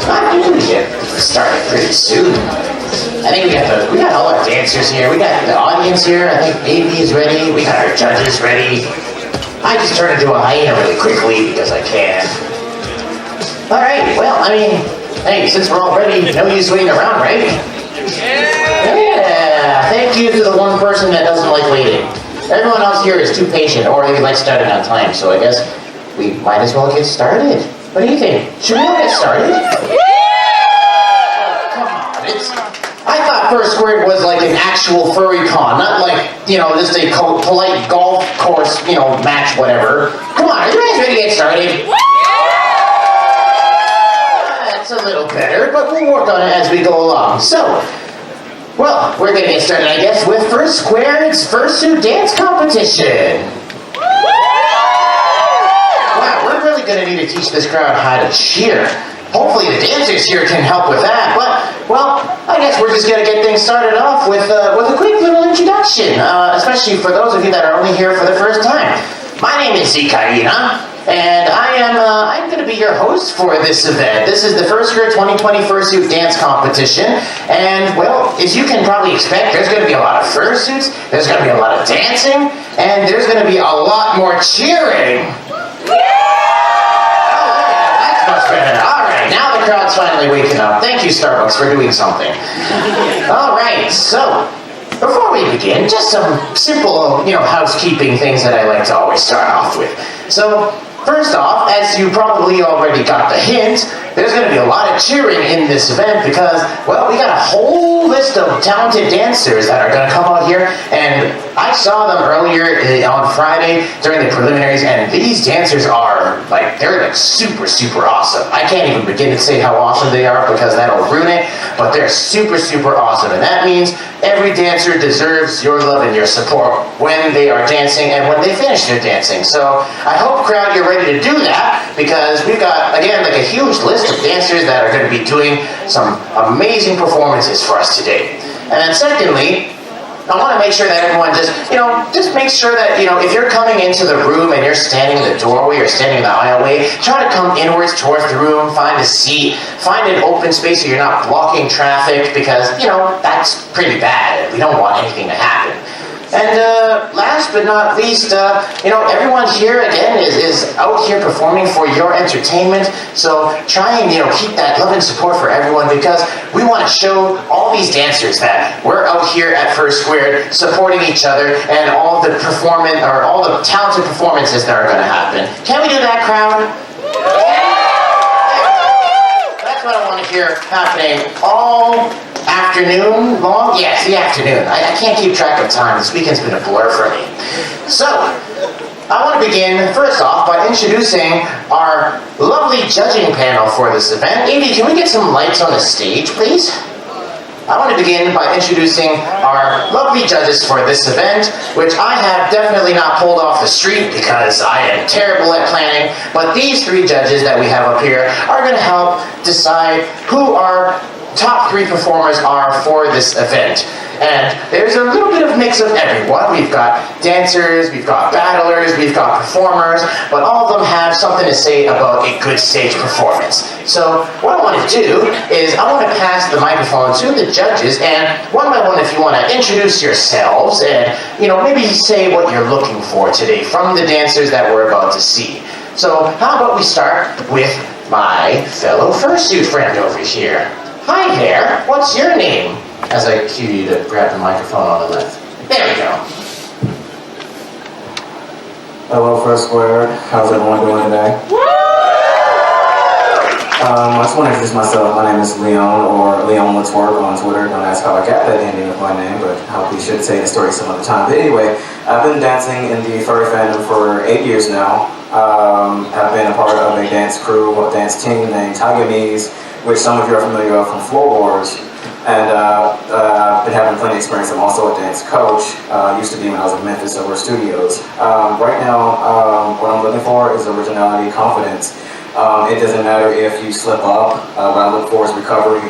I think we get started pretty soon. I think we got all our dancers here. We got the audience here. I think AB is ready. We got our judges ready. I just turned into a hyena really quickly because I can. All right. Well, I mean, hey, since we're all ready, no use waiting around, right? Yeah. Thank you to the one person that doesn't like waiting. Everyone else here is too patient, or they like starting on time. So I guess we might as well get started. What do you think? Should we all get started? I thought FurSquared was like an actual furry con, not like, just a polite golf course, match, whatever. Come on, are you guys ready to get started? That's a little better, but we'll work on it as we go along. So, well, we're going to get started, I guess, with FurSquared's Fursuit Dance Competition. Wow, we're really going to need to teach this crowd how to cheer. Hopefully the dancers here can help with that, but, well, I guess we're just going to get things started off with a quick little introduction, especially for those of you that are only here for the first time. My name is Zikaina, and I'm going to be your host for this event. This is the FurSquared 2020 Fursuit Dance Competition, and, well, as you can probably expect, there's going to be a lot of fursuits, there's going to be a lot of dancing, and there's going to be a lot more cheering. Much better. All right, now the crowd's finally waking up. Thank you, Starbucks, for doing something. All right, so before we begin, just some simple, housekeeping things that I like to always start off with. So, first off, as you probably already got the hint, there's going to be a lot of cheering in this event because, well, we got a whole list of talented dancers that are going to come out here, and I saw them earlier on Friday during the preliminaries, and these dancers are, they're super, super awesome. I can't even begin to say how awesome they are because that'll ruin it, but they're super, super awesome, and that means every dancer deserves your love and your support when they are dancing and when they finish their dancing. So I hope, crowd, you're ready to do that because we've got, again, a huge list of dancers that are going to be doing some amazing performances for us today. And then secondly, I want to make sure that everyone just make sure that, if you're coming into the room and you're standing in the doorway or standing in the aisleway, try to come inwards towards the room, find a seat, find an open space so you're not blocking traffic because, that's pretty bad. We don't want anything to happen. And last but not least, everyone here, again, is out here performing for your entertainment. So try and, keep that love and support for everyone because we want to show all these dancers that we're out here at FurSquared supporting each other and all the talented performances that are going to happen. Can we do that, crowd? That's what I want to hear happening all afternoon long? Yes, the afternoon. I can't keep track of time. This weekend's been a blur for me. So, I want to begin, first off, by introducing our lovely judging panel for this event. Amy, can we get some lights on the stage, please? I want to begin by introducing our lovely judges for this event, which I have definitely not pulled off the street because I am terrible at planning, but these three judges that we have up here are going to help decide who our top three performers are for this event. And there's a little bit of mix of everyone. We've got dancers, we've got battlers, we've got performers, but all of them have something to say about a good stage performance. So what I want to do is I want to pass the microphone to the judges, and one by one, if you want to introduce yourselves and, maybe say what you're looking for today from the dancers that we're about to see. So how about we start with my fellow fursuit friend over here. Hi there, what's your name? As I cue you to grab the microphone on the left. There we go. Hello, FurSquared. How's everyone doing today? I just want to introduce myself. My name is Leon, or Leon Let's Work on Twitter. Don't ask how I got that ending with my name, but I hope we should say the story some other time. But anyway, I've been dancing in the furry fandom for 8 years now. I've been a part of a dance crew, a dance team named Tagamese, which some of you are familiar with from Floor Wars. And I've been having plenty of experience. I'm also a dance coach. Used to be when I was in Memphis over studios. Right now, what I'm looking for is originality, confidence. It doesn't matter if you slip up. What I look for is recovery.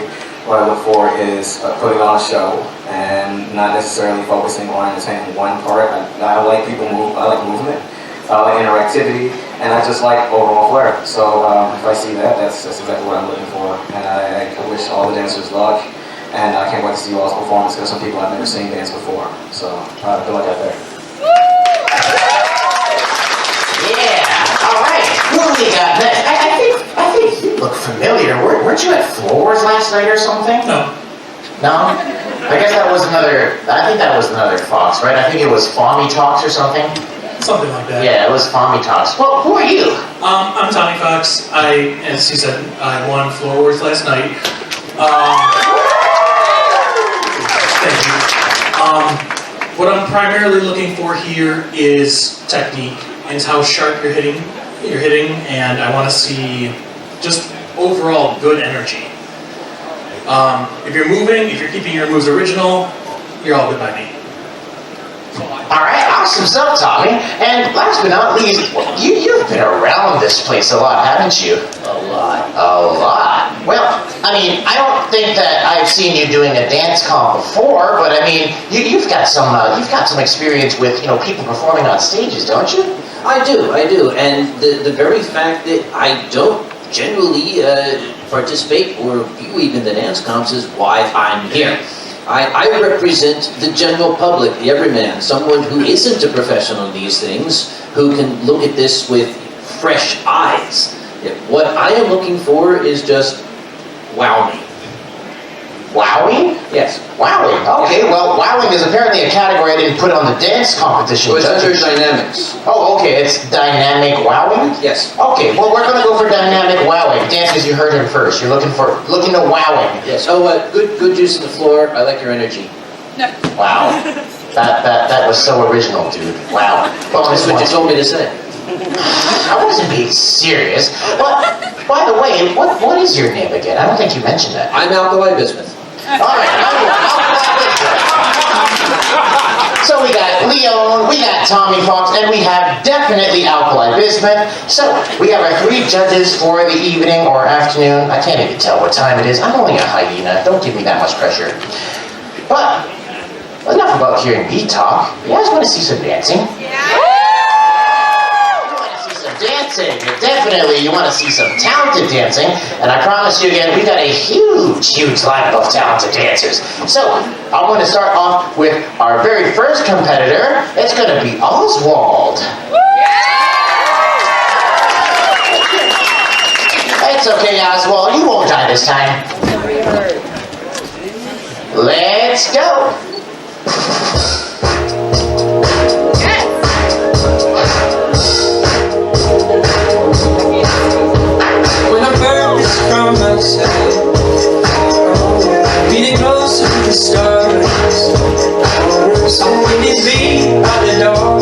What I look for is putting on a show and not necessarily focusing on entertaining one part. I like people move. I like movement. I like interactivity. and I just like overall flair. So if I see that, that's exactly what I'm looking for. And I wish all the dancers luck, and I can't wait to see you all's performance because some people I've never seen dance before. So good luck out there. Yeah. All right. Who we got next? I think you look familiar. Weren't you at Floors last night or something? No. No? I guess that was another. I think that was another Fox, right? I think it was Fommy Talks or something. Something like that. Yeah, it was Fommy Talks. Well, who are you? I'm Tommy Fox. As he said, I won Floor Wars last night. Thank you. What I'm primarily looking for here is technique, and how sharp you're hitting, and I want to see just overall good energy. If you're moving, if you're keeping your moves original, you're all good by me. All right, awesome stuff, Tommy. And last but not least, you've been around this place a lot, haven't you? A lot. A lot. Well, I mean, I don't think that I've seen you doing a dance comp before, but I mean, you've got some experience with people performing on stages, don't you? I do. And the very fact that I don't generally participate or view even the dance comps is why I'm here. I represent the general public, the everyman, someone who isn't a professional in these things, who can look at this with fresh eyes. What I am looking for is just wow me. Wowing? Yes. Wowing. Okay, well, wowing is apparently a category I didn't put on the dance competition. So it's under dynamics. Oh, okay, it's dynamic wowing? Yes. Okay, well, we're going to go for dynamic wowing. Dancers, you heard him first. You're looking to wowing. Yes. Oh, good juice on the floor. I like your energy. Wow. That was so original, dude. Wow. That's what you told me to say. I wasn't being serious. But, by the way, what is your name again? I don't think you mentioned that. I'm Alkali Bismuth. All right, so we got Leon, we got Tommy Fox, and we have definitely Alkali Bismuth. So we have our 3 judges for the evening or afternoon. I can't even tell what time it is. I'm only a hyena. Don't give me that much pressure. But enough about hearing me talk. You guys want to see some dancing? Dancing. Definitely, you want to see some talented dancing, and I promise you again, we got a huge lineup of talented dancers. So, I'm going to start off with our very first competitor. It's going to be Oswald. It's okay, Oswald. You won't die this time. Let's go. From myself, getting closer to the stars. So when it be out the door,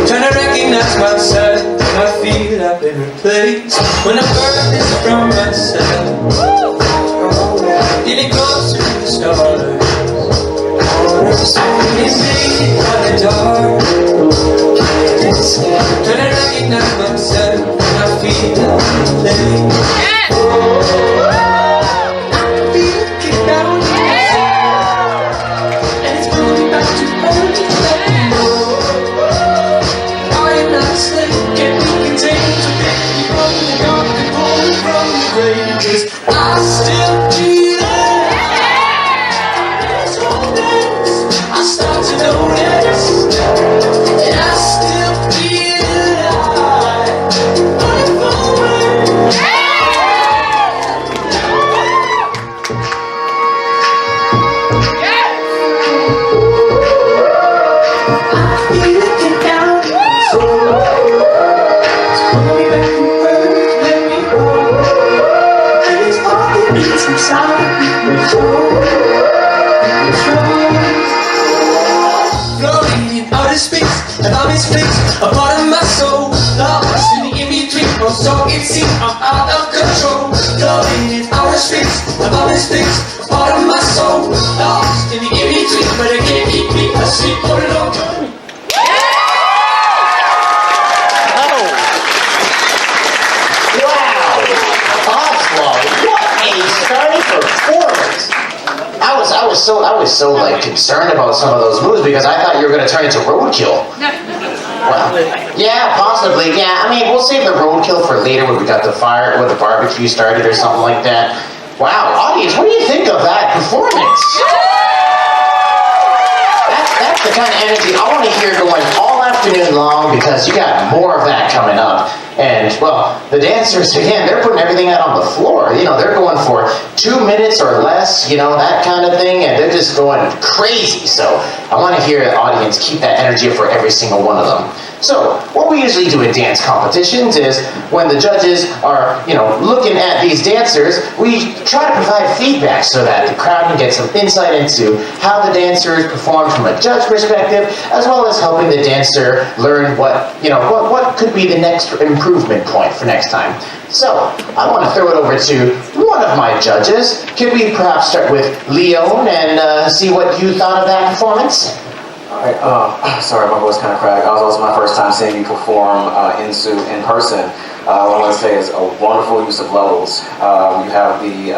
trying to recognize myself, I feel I've been replaced. When I'm furthest from myself, getting closer to the stars. So when it be out the door, trying to recognize myself. I feel kicked out, and it's going back to earth. I am not a slave, can't be contained. So pick me from the dark and pull me from the grave. 'Cause I still feel it. It's all this. I start to notice, and I still feel alive. Floating in outer space, and I'm his face, a part of my soul, lost in the in-between, or so it seems. I'm out of control. Floating in outer space, above his face, a part of my soul, lost in the in-between, but it can't keep me asleep all alone. I was so like concerned about some of those moves because I thought you were going to turn into roadkill. Well, yeah, possibly. Yeah, I mean, we'll save the roadkill for later when we got the fire, when the barbecue started or something like that. Wow, audience, what do you think of that performance? That's the kind of energy I want to hear going all afternoon long, because you got more of that coming up. And, well, the dancers, again, they're putting everything out on the floor. You know, they're going for 2 minutes or less, you know, that kind of thing, and they're just going crazy. So I want to hear the audience keep that energy for every single one of them. So what we usually do in dance competitions is when the judges are, you know, looking at these dancers, we try to provide feedback so that the crowd can get some insight into how the dancers performed from a judge perspective, as well as helping the dancer learn what, you know, what could be the next improvement point for next time. So I want to throw it over to one of my judges. Could we perhaps start with Leon and see what you thought of that performance? Alright, sorry, my voice kind of cracked. It was also my first time seeing you perform in person. What I want to say is a wonderful use of levels. You have the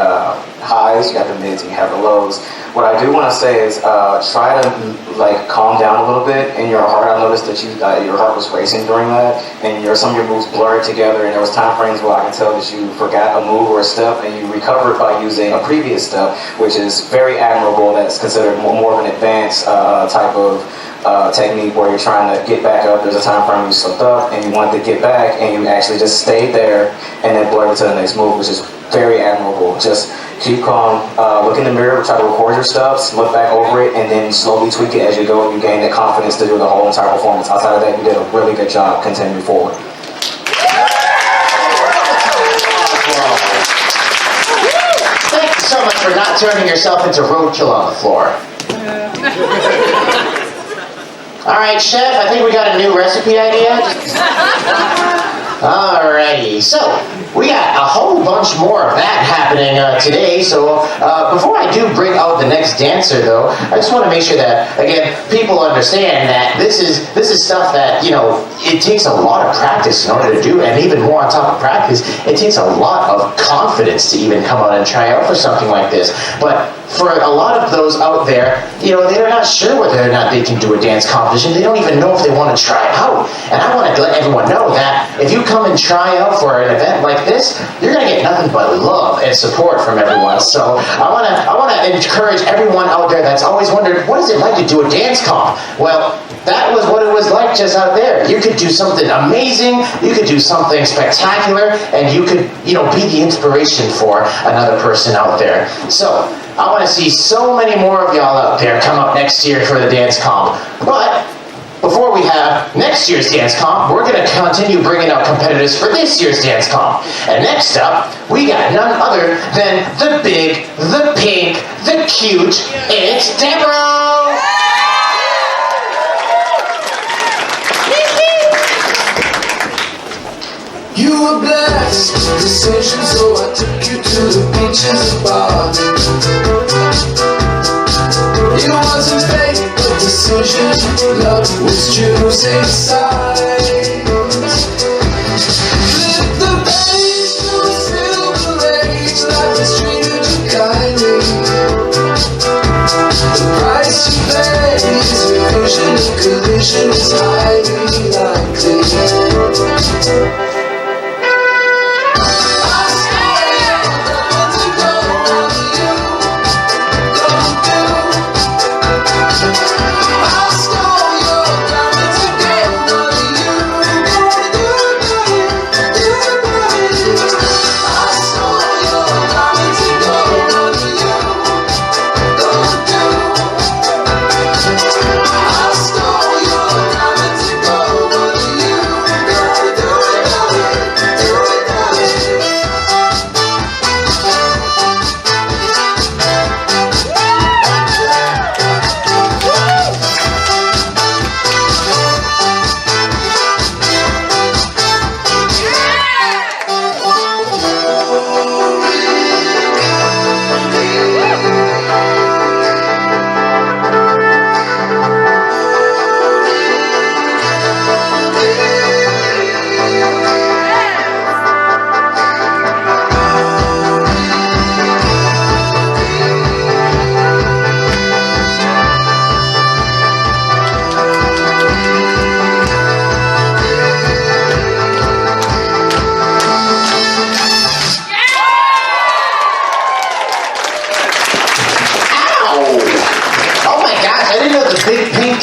highs, you have the mids, and you have the lows. What I do want to say is try to like calm down a little bit in your heart. I noticed that your heart was racing during that, and some of your moves blurred together, and there was time frames where I can tell that you forgot a move or a step, and you recovered by using a previous step, which is very admirable. That's considered more of an advanced type of technique where you're trying to get back up. There's a time frame you slipped up and you wanted to get back, and you actually just stayed there and then blurred to the next move, which is very admirable. Just keep calm, look in the mirror, try to record your steps, look back over it, and then slowly tweak it as you go, and you gain the confidence to do the whole entire performance. Outside of that, you did a really good job. Continue forward. Thank you so much for not turning yourself into roadkill on the floor. All right, chef, I think we got a new recipe idea. Alrighty, so we got a whole bunch more of that happening today. So before I do bring out the next dancer, though, I just want to make sure that, again, people understand that this is stuff that, you know, it takes a lot of practice in order to do, and even more on top of practice, it takes a lot of confidence to even come out and try out for something like this. But for a lot of those out there, you know, they're not sure whether or not they can do a dance competition. They don't even know if they want to try out. And I want to let everyone know that if you come and try out for an event like this, you're going to get nothing but love and support from everyone. So I want to encourage everyone out there that's always wondered, what is it like to do a dance comp? Well, that was what it was like just out there. You could do something amazing, you could do something spectacular, and you could, you know, be the inspiration for another person out there. So I want to see so many more of y'all out there come up next year for the dance comp. But before we have next year's dance comp, we're going to continue bringing out competitors for this year's dance comp. And next up, we got none other than the big, the pink, the cute, it's Tamers! You were blessed with decision, so I took you to the beaches and bars. It wasn't fate, but decision. Love was choosing sides. Flip the page to a silver age. Life has treated you kindly. The price you pay is revision, and collision is highly likely.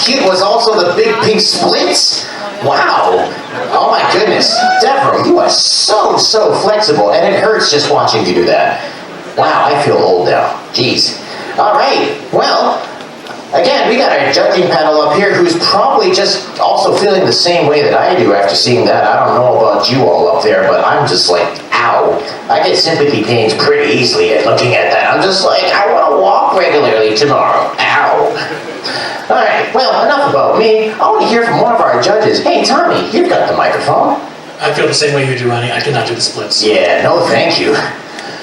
cute was also the big pink splits? Wow. Oh my goodness. Deborah, you are so flexible, and it hurts just watching you do that. Wow, I feel old now. Jeez. All right. Well, again, we got our judging panel up here who's probably just also feeling the same way that I do after seeing that. I don't know about you all up there, but I'm just like, ow. I get sympathy pains pretty easily at looking at that. I'm just like, I want to walk regularly tomorrow. Ow. All right, well, enough about me. I want to hear from one of our judges. Hey, Tommy, you've got the microphone. I feel the same way you do, Ronnie. I cannot do the splits. Yeah, no thank you.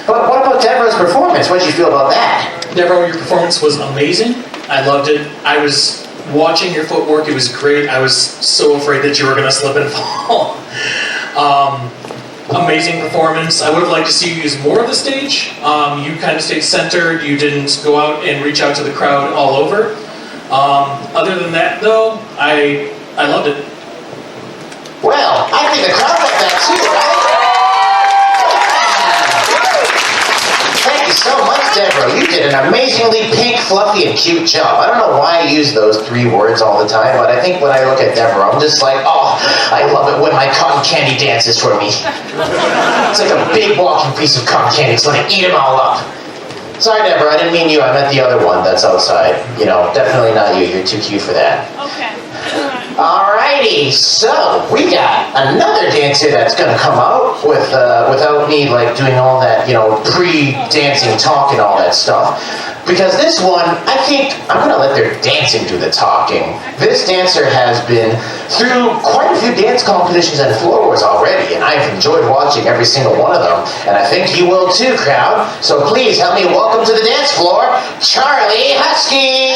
But what about Deborah's performance? What did you feel about that? Deborah, your performance was amazing. I loved it. I was watching your footwork. It was great. I was so afraid that you were going to slip and fall. Amazing performance. I would have liked to see you use more of the stage. You kind of stayed centered. You didn't go out and reach out to the crowd all over. Other than that, though, I loved it. Well, I think the crowd liked that too, right? Thank you so much, Deborah. You did an amazingly pink, fluffy, and cute job. I don't know why I use those 3 words all the time, but I think when I look at Deborah, I'm just like, oh, I love it when my cotton candy dances for me. It's like a big walking piece of cotton candy. It's like, eat them all up. Sorry, Deborah, I didn't mean you. I meant the other one that's outside. You know, definitely not you. You're too cute for that. Okay. Alrighty, so we got another dancer that's gonna come out with without me like doing all that, you know, pre-dancing talk and all that stuff. Because this one, I think I'm gonna let their dancing do the talking. This dancer has been through quite a few dance competitions and floor wars already, and I've enjoyed watching every single one of them, and I think you will too, crowd. So please help me welcome to the dance floor, Charlie Husky!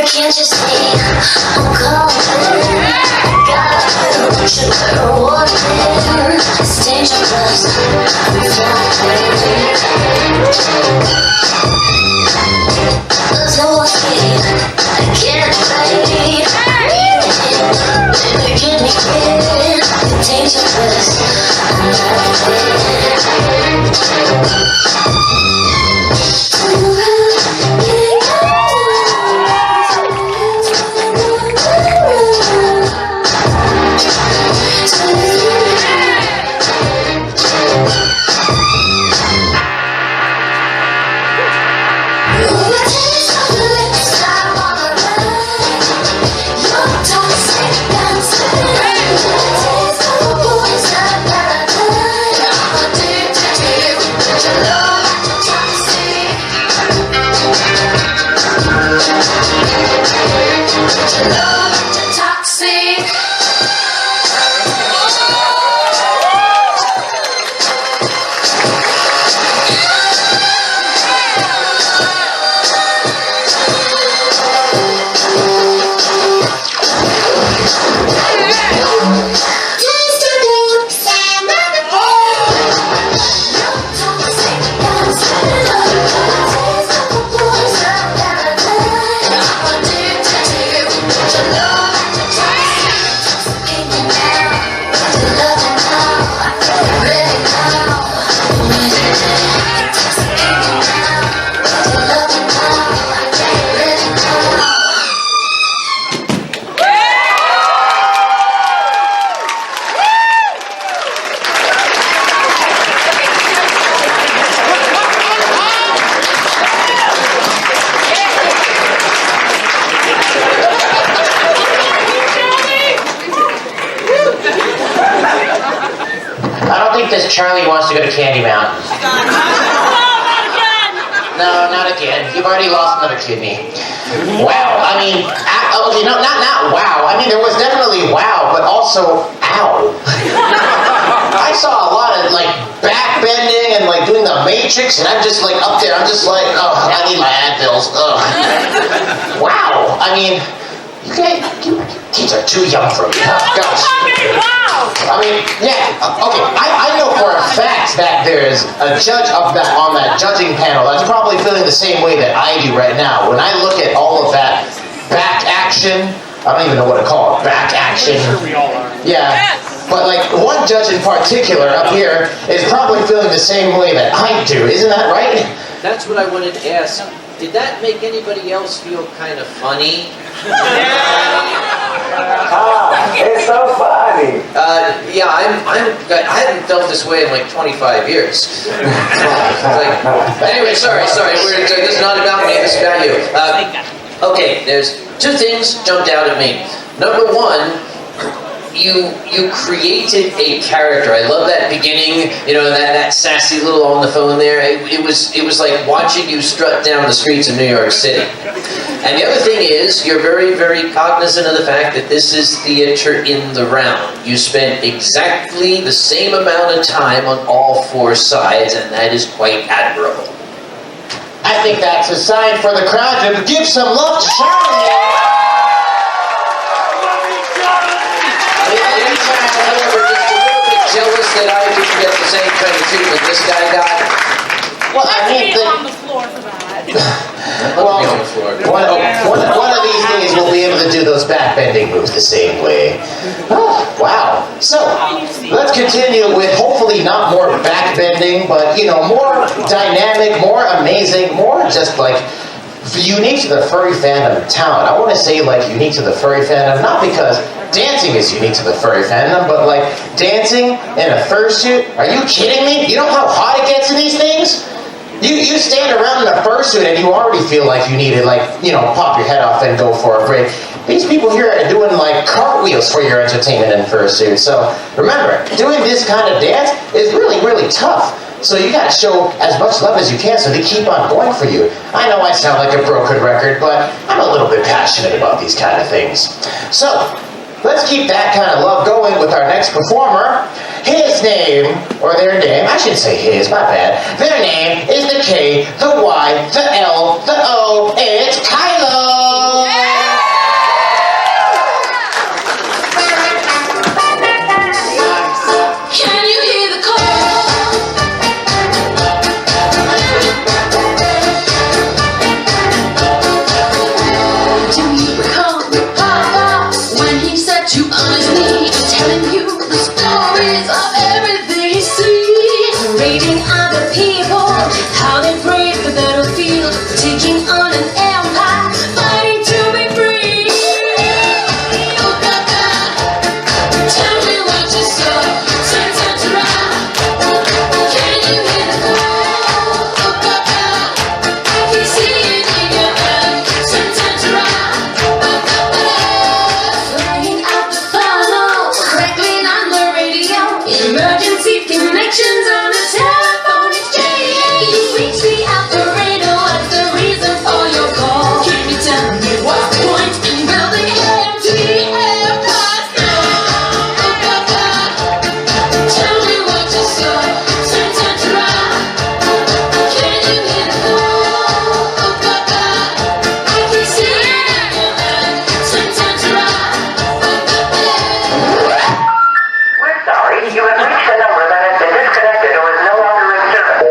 Can't you see I'm calling? Got you, sugar water. It's dangerous. I'm flying. There's no escape. I can't fade. Baby, give me it. It's dangerous. I'm Charlie wants to go to Candy Mountain. No, not again. You've already lost another kidney. Wow. I mean, okay, no, not wow. I mean, there was definitely wow, but also ow. I saw a lot of like back bending and like doing the Matrix, and I'm just like up there. I'm just like, oh, I need my Advils. Ugh. Wow. I mean, You kids are too young for me. Oh, gosh. I mean, yeah, okay. I know for a fact that there's a judge on that judging panel that's probably feeling the same way that I do right now. When I look at all of that back action, I don't even know what to call it, back action. We all are. Yeah. But like one judge in particular up here is probably feeling the same way that I do. Isn't that right? That's what I wanted to ask. Did that make anybody else feel kind of funny? It's so funny. Yeah, I haven't felt this way in like 25 years. Anyway, sorry. This is not about me. This is about you. Okay, there's two things jumped out at me. Number one, you created a character. I love that beginning. That sassy little on the phone there. It was like watching you strut down the streets of New York City. And the other thing is, you're very, very cognizant of the fact that this is theater in the round. You spent exactly the same amount of time on all four sides, and that is quite admirable. I think that's a sign for the crowd to give some love to Charlie. Anytime I'm ever just a little bit jealous that I didn't get the same kind of treatment this guy got. Well, I mean, on the floor for that. well, one of these days we'll be able to do those back-bending moves the same way. Oh, wow. So, let's continue with hopefully not more back-bending, but, more dynamic, more amazing, more just like unique to the furry fandom talent. I want to say like unique to the furry fandom, not because dancing is unique to the furry fandom, but like dancing in a fursuit. Are you kidding me? You know how hot it gets in these things? You stand around in a fursuit and you already feel like you need to pop your head off and go for a break. These people here are doing like cartwheels for your entertainment in fursuits. So remember, doing this kind of dance is really, really tough. So you gotta show as much love as you can so they keep on going for you. I know I sound like a broken record, but I'm a little bit passionate about these kind of things. So, let's keep that kind of love going with our next performer. His name, or their name, I shouldn't say his, my bad. Their name is the K, the Y, the L, the O, it's Kylo! Can you hear the call? Do you recall Papa when he set you on his knee, telling you the stories of everything he sees, reading other people, how they brave the battlefield, taking on an empire, fighting to be free. Oh, Papa, tell me what you saw. Turn around. Can you hear the call? Oh, Papa, I can see it in your eyes. Turn around. Oh, Papa, flying out the funnel, crackling on the radio, emergency connections on the telephone exchange. You reach the operator, what's the reason for your call? Can you tell me what's the point in building empty airports now? Oh, Papa, tell me what you saw. Turn around. Can you hear the call? Oh, Papa, I can see it in your eyes. Turn around. Oh, Papa. We're sorry, you have reached a number that has been disconnected or is no longer in service.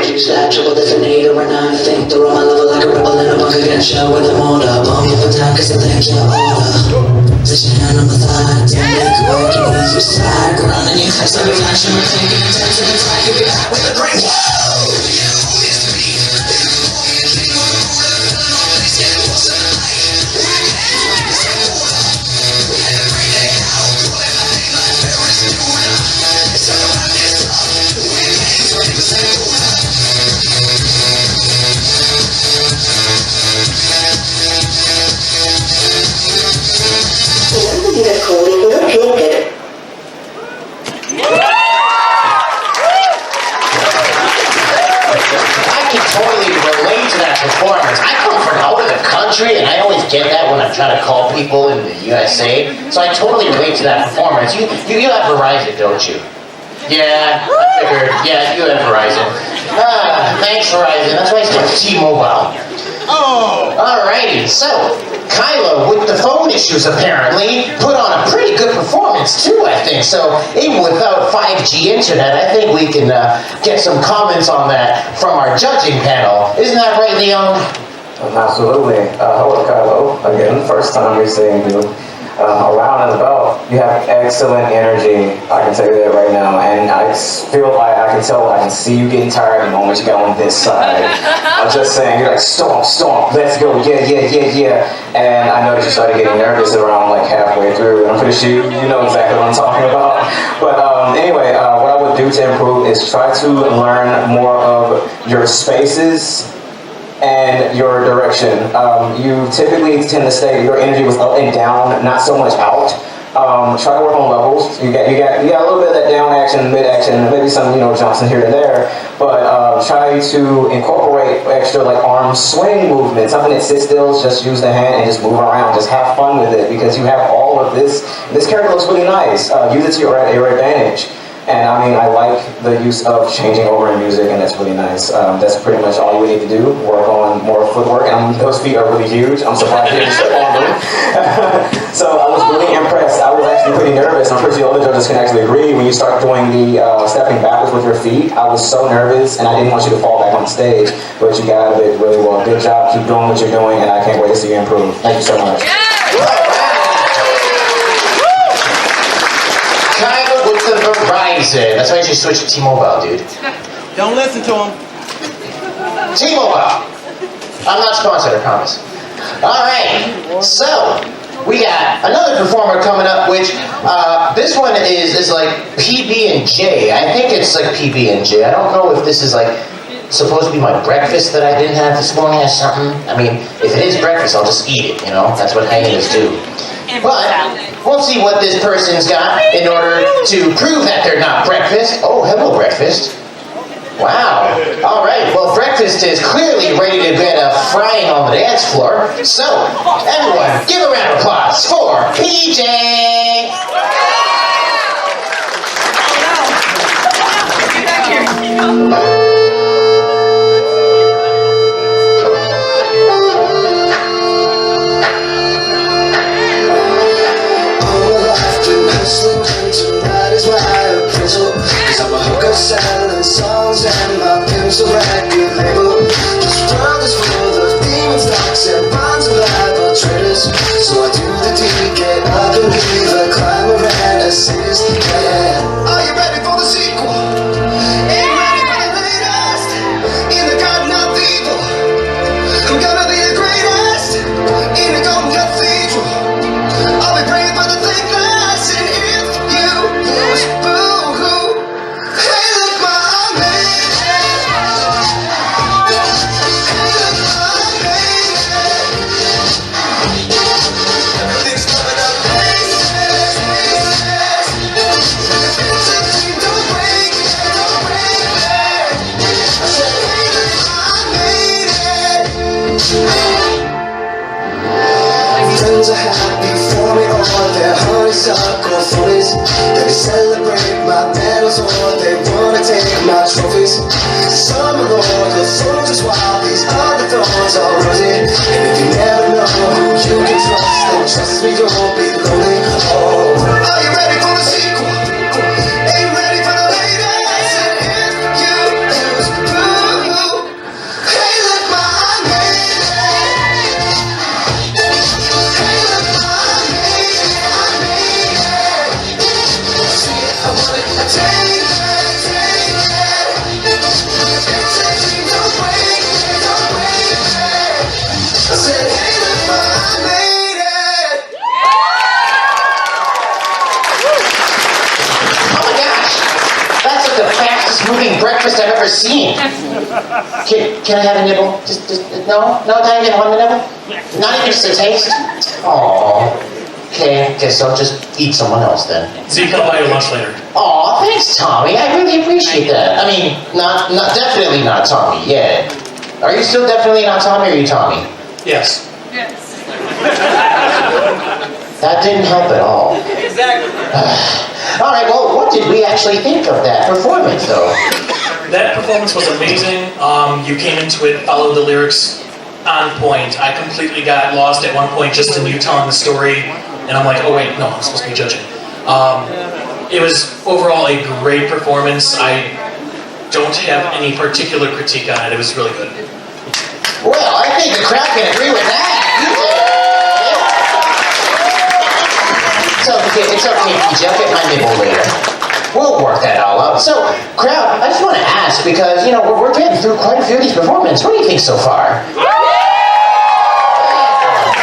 Use the actual definitor when I think through my level like a rebel in a bunker. Get shot with a motor. Bomb you for time cause I think you're older. Place your hand on my thigh. Don't make it work and ease your side. Grounding you. Stop your flash and we're taking a time to the track. You'll be back with a drink. I can totally relate to that performance. I come from out of the country, and I always get that when I'm trying to call people in the USA. So I totally relate to that performance. You have Verizon, don't you? Yeah, I figured. Yeah, you have Verizon. Thanks, Verizon. That's why I still have T-Mobile. Alrighty, so Kylo, with the phone issues apparently, put on a pretty good performance too, I think. So even without 5G internet, I think we can get some comments on that from our judging panel. Isn't that right, Leon? Absolutely. Hello, Kylo. Again, first time we're seeing you. Around and about, you have excellent energy. I can tell you that right now, and I feel like I can tell, I can see you getting tired the moment you get on this side. I'm just saying, you're like stomp, stomp, let's go, yeah. And I noticed you started getting nervous around like halfway through. And I'm pretty sure you know exactly what I'm talking about. But anyway, what I would do to improve is try to learn more of your spaces and your direction. You typically tend to stay, your energy was up and down, not so much out. Try to work on levels. You got a little bit of that down action, mid action, maybe some jumps in here and there. But try to incorporate extra like arm swing movement, something that sits still. Just use the hand and just move around. Just have fun with it because you have all of this. This character looks really nice. Use it to your advantage. And I mean, I like the use of changing over in music, and that's really nice. That's pretty much all you would need to do. Work on more footwork, and those feet are really huge. I'm surprised you didn't step on them. So I was really impressed. I was actually pretty nervous. I'm pretty sure the other judges can actually agree. When you start doing the stepping backwards with your feet, I was so nervous, and I didn't want you to fall back on stage. But you got it really well. Good job. Keep doing what you're doing, and I can't wait to see you improve. Thank you so much. Verizon. That's why you should switch to T-Mobile, dude. Don't listen to him. T-Mobile. I'm not sponsored, I promise. Alright, so we got another performer coming up, which this one is like PB&J. I think it's like PB&J. I don't know if this is like supposed to be my breakfast that I didn't have this morning or something. I mean, if it is breakfast, I'll just eat it, That's what hyenas do. But we'll see what this person's got in order to prove that they're not breakfast. Oh, hello, breakfast. Wow. All right. Well, breakfast is clearly ready to get frying on the dance floor. So, everyone, give a round of applause for PJ. Get back here. Tonight is my appraisal, 'cause I'm a hooker selling songs and my pimp's a record label. This world is full of demons, dogs, and bonds of rival traders. So I do the deed, get up and be the climber and assist. Yeah. Are you ready for the sequel? Ain't ready for the latest in the garden of evil. I'm gonna be the greatest in the golden cathedral. I'll be praying for the thickness and if you lose, boo-hoo. Hey, look, I made it. Hey, look, I made it. Everything's coming up faces. If it's a dream, don't break it, don't break it. I said, hey, look, I made it. Friends are happy for me, or their honeysuckle phonies. They celebrate my medals, or they wanna take my trophies. Some are loyal soldiers, while these other thorns are rosy. And if you never know who you can trust, then trust me, you'll be lonely. Oh, are you ready for the sequel? Ain't ready for the latest. And if you lose, boo. Hey, look, I made it. Hey, look, I made it. I made it. See, I want it, I take it, take it. If it's a dream, don't break it, don't break it. I said, hey, look, I made it. Oh my gosh. That's like the fastest moving breakfast I've ever seen. Can I have a nibble? Just no? No, not even one nibble? Not even just a taste? Aww. Okay, guess I'll just eat someone else then. Zeke, I'll buy you lunch later. Aw, thanks, Tommy. I really appreciate that. I mean, not definitely not Tommy. Yeah. Are you still definitely not Tommy, or are you Tommy? Yes. Yes. That didn't help at all. Exactly. All right. Well, what did we actually think of that performance, though? That performance was amazing. You came into it, followed the lyrics on point. I completely got lost at one point just in you telling the story, and I'm like, oh wait, no, I'm supposed to be judging. It was overall a great performance. I don't have any particular critique on it. It was really good. Well, I think the crowd can agree with that. It's okay, PJ. I'll get my nibble later. We'll work that all out. So, crowd, I just want to ask, because, we're getting through quite a few of these performances. What do you think so far?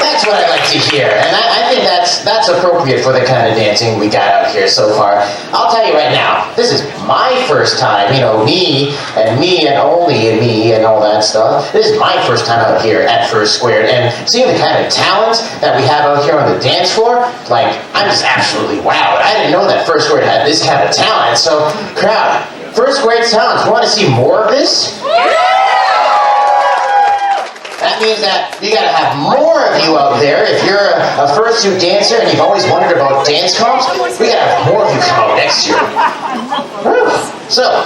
That's what I like to hear, and I think that's appropriate for the kind of dancing we got out here so far. I'll tell you right now, this is my first time, me and only me and all that stuff. This is my first time out here at FurSquared, and seeing the kind of talent that we have out here on the dance floor, I'm just absolutely wowed. I didn't know that FurSquared had this kind of talent. So, crowd, FurSquared's talent, you want to see more of this? That means that you gotta have more of you out there. If you're a fursuit dancer and you've always wondered about dance comps, we gotta have more of you come out next year. So,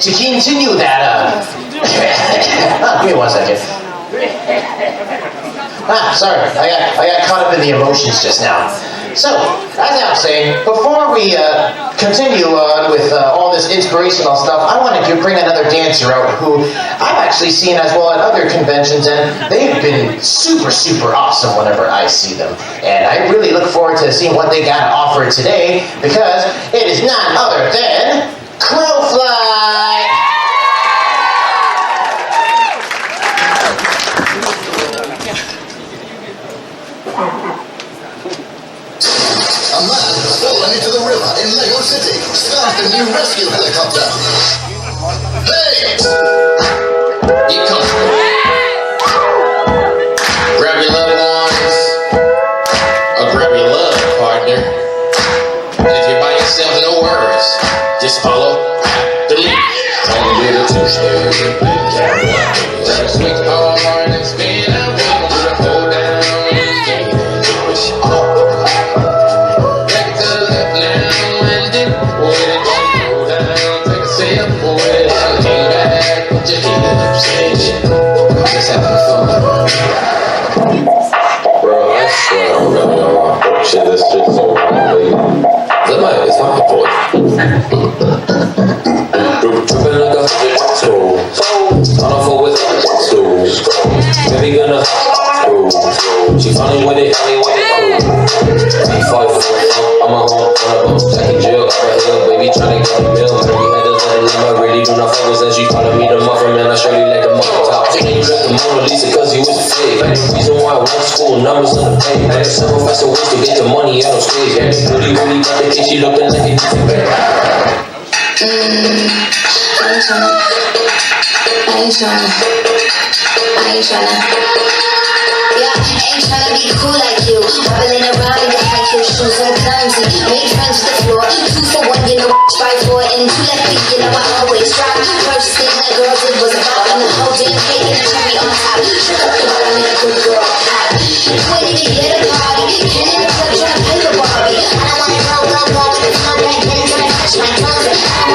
to continue that, give me 1 second. Sorry, I got caught up in the emotions just now. So, as I was saying, before we continue on with all this inspirational stuff, I wanted to bring another dancer out who I've actually seen as well at other conventions, and they've been super, super awesome whenever I see them. And I really look forward to seeing what they got to offer today, because it is none other than Crowfly! A man has fallen into the river in Lego City. Start the new rescue helicopter. Hey! Get comfortable. Grab your loved ones. Or grab your love partner. And if you're by yourself, no worries. Just follow the lead. Don't get a two-step. Grab a switch hard and spin out. Hold down. Push up. Bro, I swear I'm really on my shit. This shit's so unbelievable. It's not my voice. Tripping like a school. On a four with school. Baby gonna school. She funny with it. Fight for I'm a home, second jail, baby tryna get a meal. We had to let it live, I really do not focus. And she calling me the muffin, man, I surely like the muffin top. And you left the Mona Lisa cause you was a fake. And the reason why I went to school, numbers on the page. I had several faster ways to get the money out of stage. And really got the kid, she looking like a decent bag. Yeah, ain't tryna be cool like you. Wobbling around in the high heel shoes so clumsy. Make friends with the floor. 2 for 1, right for it. And 2 left feet, I always drop. First thing the girls did was a pop. And the whole damn cake and the cherry on top. Shook up the bottom and a good girl pop. Waiting to get a party. Ken in the club tryna play the Barbie. I don't wanna go with the flow. Back then until I touch my toes. I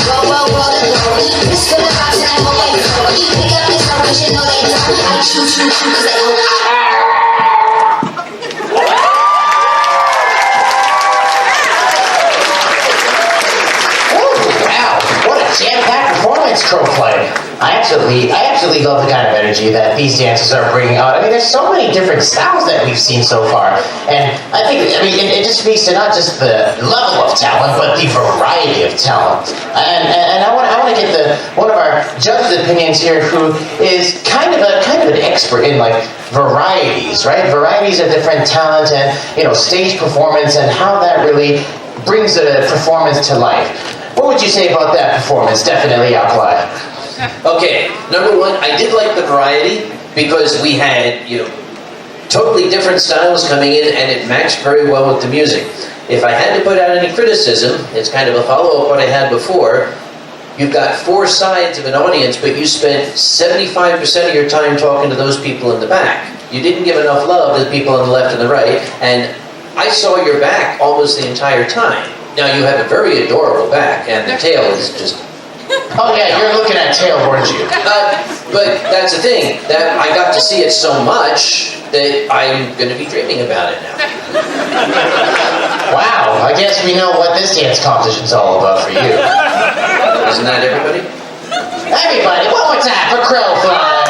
don't wanna roll and roll. This for the box and I hope I go. Pick up this song cause you know they don't. I shoot cause they hope jam-packed performance, Crowfly. I actually love the kind of energy that these dancers are bringing out. I mean, there's so many different styles that we've seen so far, and it just speaks to not just the level of talent, but the variety of talent. And I want to get one of our judges' opinions here, who is kind of an expert in varieties, right? Varieties of different talent and stage performance and how that really brings a performance to life. What would you say about that performance? Definitely apply. Okay, number one, I did like the variety because we had, totally different styles coming in and it matched very well with the music. If I had to put out any criticism, it's kind of a follow-up what I had before. You've got 4 sides of an audience, but you spent 75% of your time talking to those people in the back. You didn't give enough love to the people on the left and the right, and I saw your back almost the entire time. Now, you have a very adorable back, and the tail is just Oh yeah, you're looking at tail, weren't you? But that's the thing, that I got to see it so much that I'm going to be dreaming about it now. Wow, I guess we know what this dance competition's all about for you. Isn't that everybody? Everybody, one more time for Crowfly! I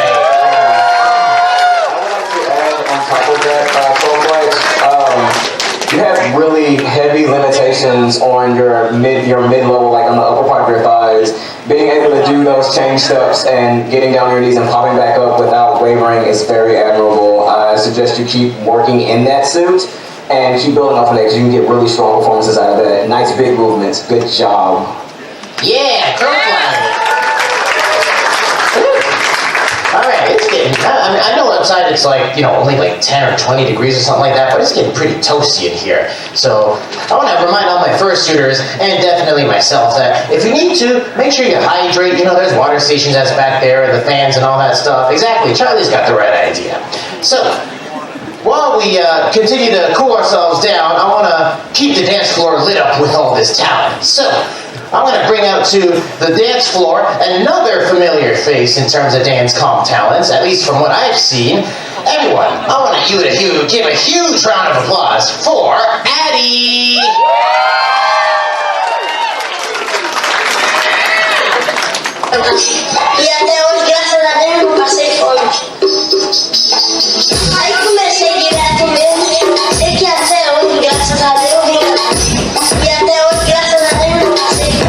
would like to add on top of that, you have really heavy limitations on your mid-level, like on the upper part of your thighs. Being able to do those change steps and getting down on your knees and popping back up without wavering is very admirable. I suggest you keep working in that suit and keep building off of that because you can get really strong performances out of that. Nice big movements. Good job. Yeah, Crowfly! Alright, it's getting, I know outside it's like, only like 10 or 20 degrees or something like that, but it's getting pretty toasty in here. So, I want to remind all my fursuiters, and definitely myself, that if you need to, make sure you hydrate. There's water stations that's back there, and the fans and all that stuff. Exactly, Charlie's got the right idea. So, while we continue to cool ourselves down, I want to keep the dance floor lit up with all this talent. So, I'm going to bring out to the dance floor another familiar face in terms of dance comp talents, at least from what I've seen. Everyone, I want you to give a huge round of applause for Addie! E até hoje, graças a Deus, não passei fome. Aí comecei direto mesmo, sei que até hoje, graças a Deus, e até hoje, graças a Deus, não passei fome.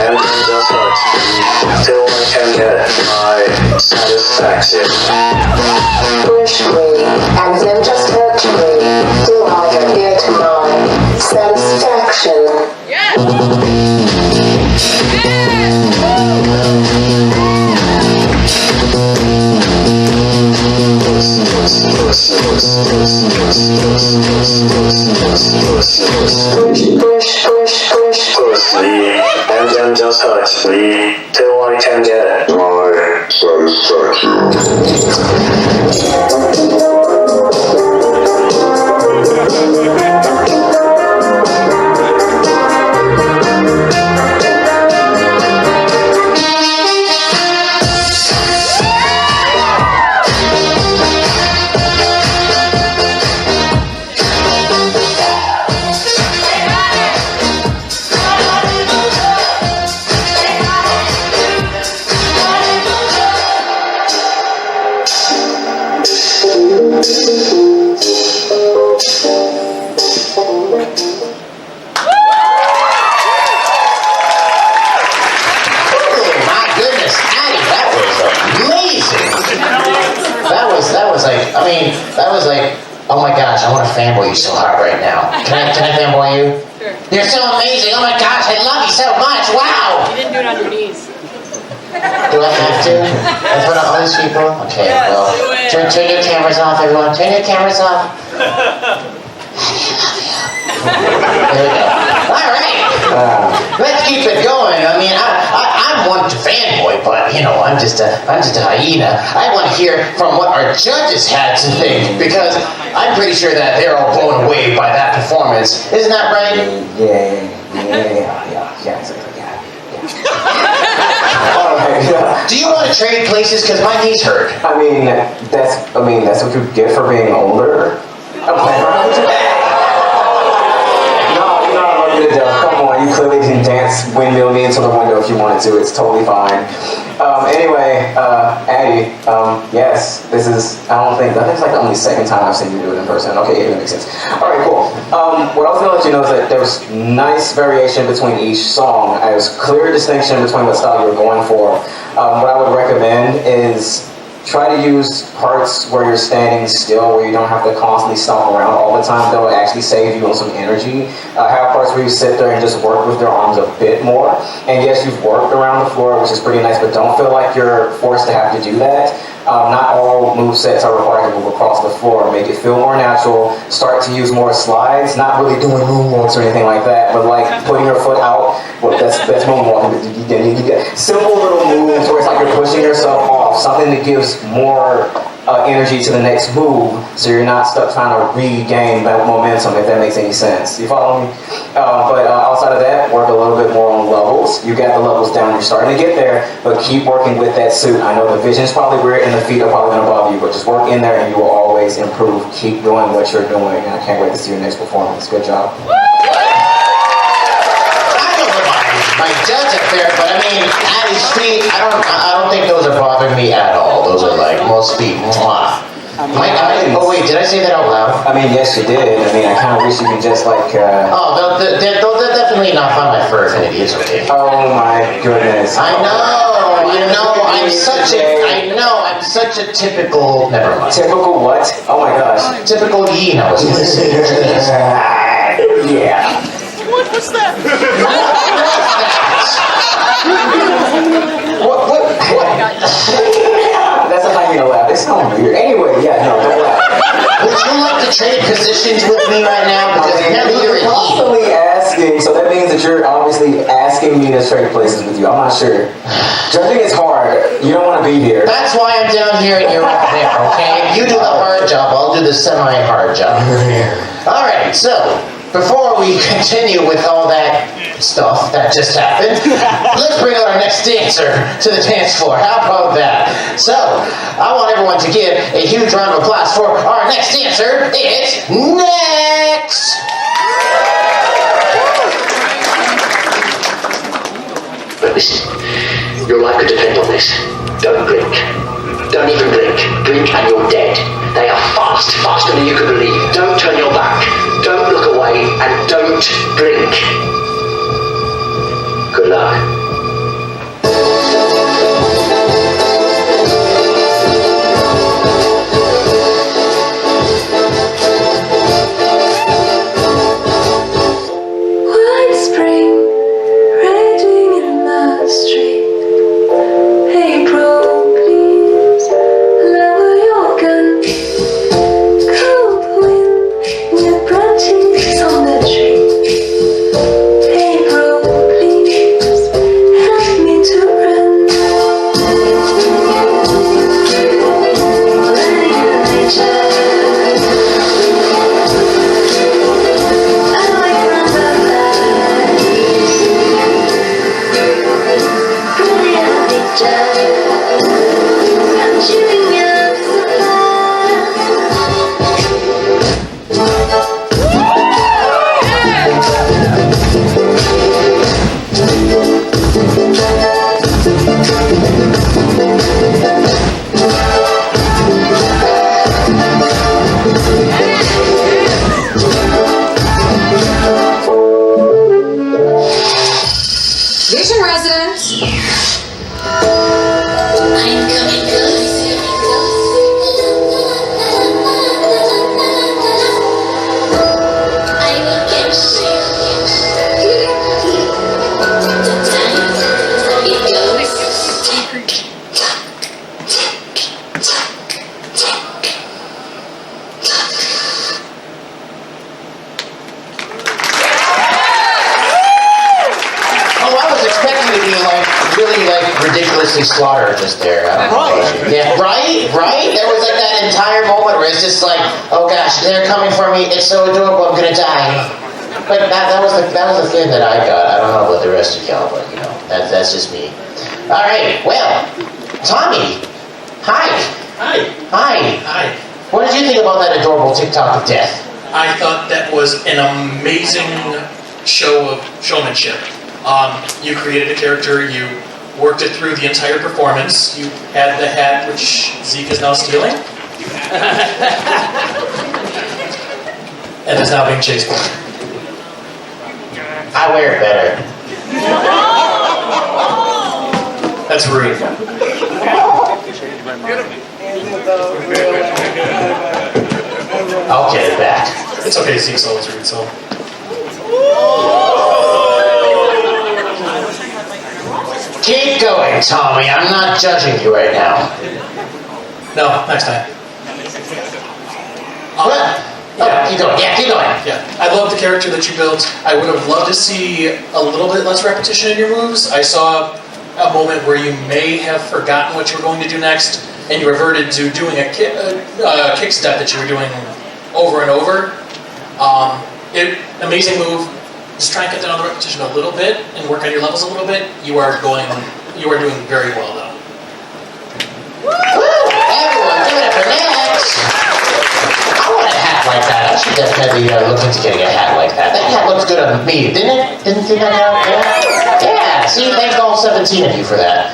And just hurts me till I can get my satisfaction. Push me, and then just hurt me till I can get my satisfaction. Push me, and then just touch me till I can get my oh my gosh, I want to fanboy you so hard right now. Can I fanboy you? Sure. You're so amazing. Oh my gosh, I love you so much. Wow. You didn't do it on your knees. Do I have to? In front of all these people? Okay, yes, well. Turn your cameras off, everyone. Turn your cameras off. There we go. All right. Let's keep it going. I mean, I'm one to fanboy, but I'm just a hyena. I want to hear from what our judges had to think, because I'm pretty sure that they're all blown away by that performance. Isn't that right? Yeah, exactly. All right. Do you want to trade places? Because my knees hurt. I mean, that's what you get for being older. I'm playing around with you. Come on, you clearly can dance windmill me into the window if you wanted to. It's totally fine. Anyway, Addie, yes, I think it's like the only second time I've seen you do it in person. Okay, yeah, that makes sense. All right, cool. What I was going to let you know is that there was nice variation between each song. There's clear distinction between what style you're going for. What I would recommend is try to use parts where you're standing still, where you don't have to constantly stomp around all the time. That'll actually save you on some energy. Have parts where you sit there and just work with your arms a bit more. And yes, you've worked around the floor, which is pretty nice, but don't feel like you're forced to have to do that. Not all move sets are required to move across the floor. Make it feel more natural. Start to use more slides, not really doing moonwalks or anything like that, but like putting your foot out. Well, that's moonwalking. Simple little moves where it's like you're pushing yourself off. Something that gives more energy to the next move, so you're not stuck trying to regain that momentum, if that makes any sense. You follow me? But outside of that, work a little bit more on levels. You got the levels down, you're starting to get there, but keep working with that suit. I know the vision's probably weird and the feet are probably going to bother you, but just work in there and you will always improve. Keep doing what you're doing, and I can't wait to see your next performance. Good job. My judge up there, but I mean, at his feet, I don't think those are bothering me at all. Those are like most feet. Mwah. Oh wait, did I say that out loud? I mean, yes, you did. I mean, I kind of wish you could just like. Oh, they're definitely not on my fur affinity. It's okay. Oh my goodness. I know. I'm such a typical. Never mind. Typical what? Oh my gosh. Typical I was gonna say. Yeah. What was that? What? That's not how you're gonna laugh. It's so weird. Anyway, yeah, no, don't laugh. Would you like to trade positions with me right now? Because apparently you're constantly asking, so that means that you're obviously asking me to trade places with you. I'm not sure. Judging is hard. You don't want to be here. That's why I'm down here and you're up there, okay? You do the hard job, I'll do the semi-hard job. Alright, so before we continue with all that stuff that just happened, let's bring out our next dancer to the dance floor. How about that? So, I want everyone to give a huge round of applause for our next dancer. It's Next! But listen, your life could depend on this. Don't blink. Don't even blink. Blink and you're dead. They are fast, faster than you can believe. Don't turn your back. Don't look away and don't blink. Good luck. White spring raging in the street. April, please lower your gun. Cold wind, new branches on the tree. April, please help me to run. Nature. Vision residents. I'm coming close. I will get you. The time it goes. Oh, I was expecting to be really ridiculously slaughtered just there. Right. Yeah, right? There was like that entire moment where it's just like, oh gosh, they're coming for me. It's so adorable. I'm gonna die. But that was the thing that I got. I don't know about the rest of y'all, but that's just me. All right. Well, Tommy. Hi. What did you think about that adorable TikTok of death? I thought that was an amazing show of showmanship. You created a character, you worked it through the entire performance, you had the hat, which Zeke is now stealing, and is now being chased by. I wear it better. That's rude. I'll get it back. It's okay to sing solos, read so. Keep going, Tommy. I'm not judging you right now. No, next time. What? Oh, keep going. Yeah, keep going. Yeah, I love the character that you built. I would have loved to see a little bit less repetition in your moves. I saw a moment where you may have forgotten what you were going to do next, and you reverted to doing a kick step that you were doing over and over. Amazing move. Just try and cut down on the repetition a little bit and work on your levels a little bit. You are doing very well though. Woo! Everyone, give it up for Nex! I want a hat like that. I should definitely look into getting a hat like that. That hat looks good on me, didn't it? Didn't think I got it? Yeah, see, thank all 17 of you for that.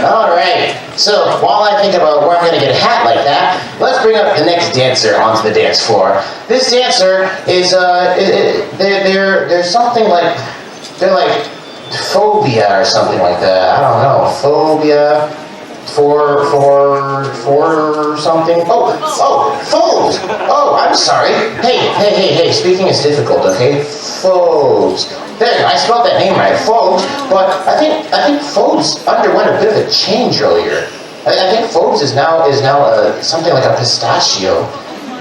Alright, so while I think about where I'm going to get a hat like that, let's bring up the next dancer onto the dance floor. This dancer is, they're something like, they're like phobia or something like that. I don't know, phobia... For something? Foes! Oh, I'm sorry. Hey, speaking is difficult, okay? Foes. There you go, I spelled that name right, Foes, but I think Foes underwent a bit of a change earlier. I think Foes is now something like a pistachio.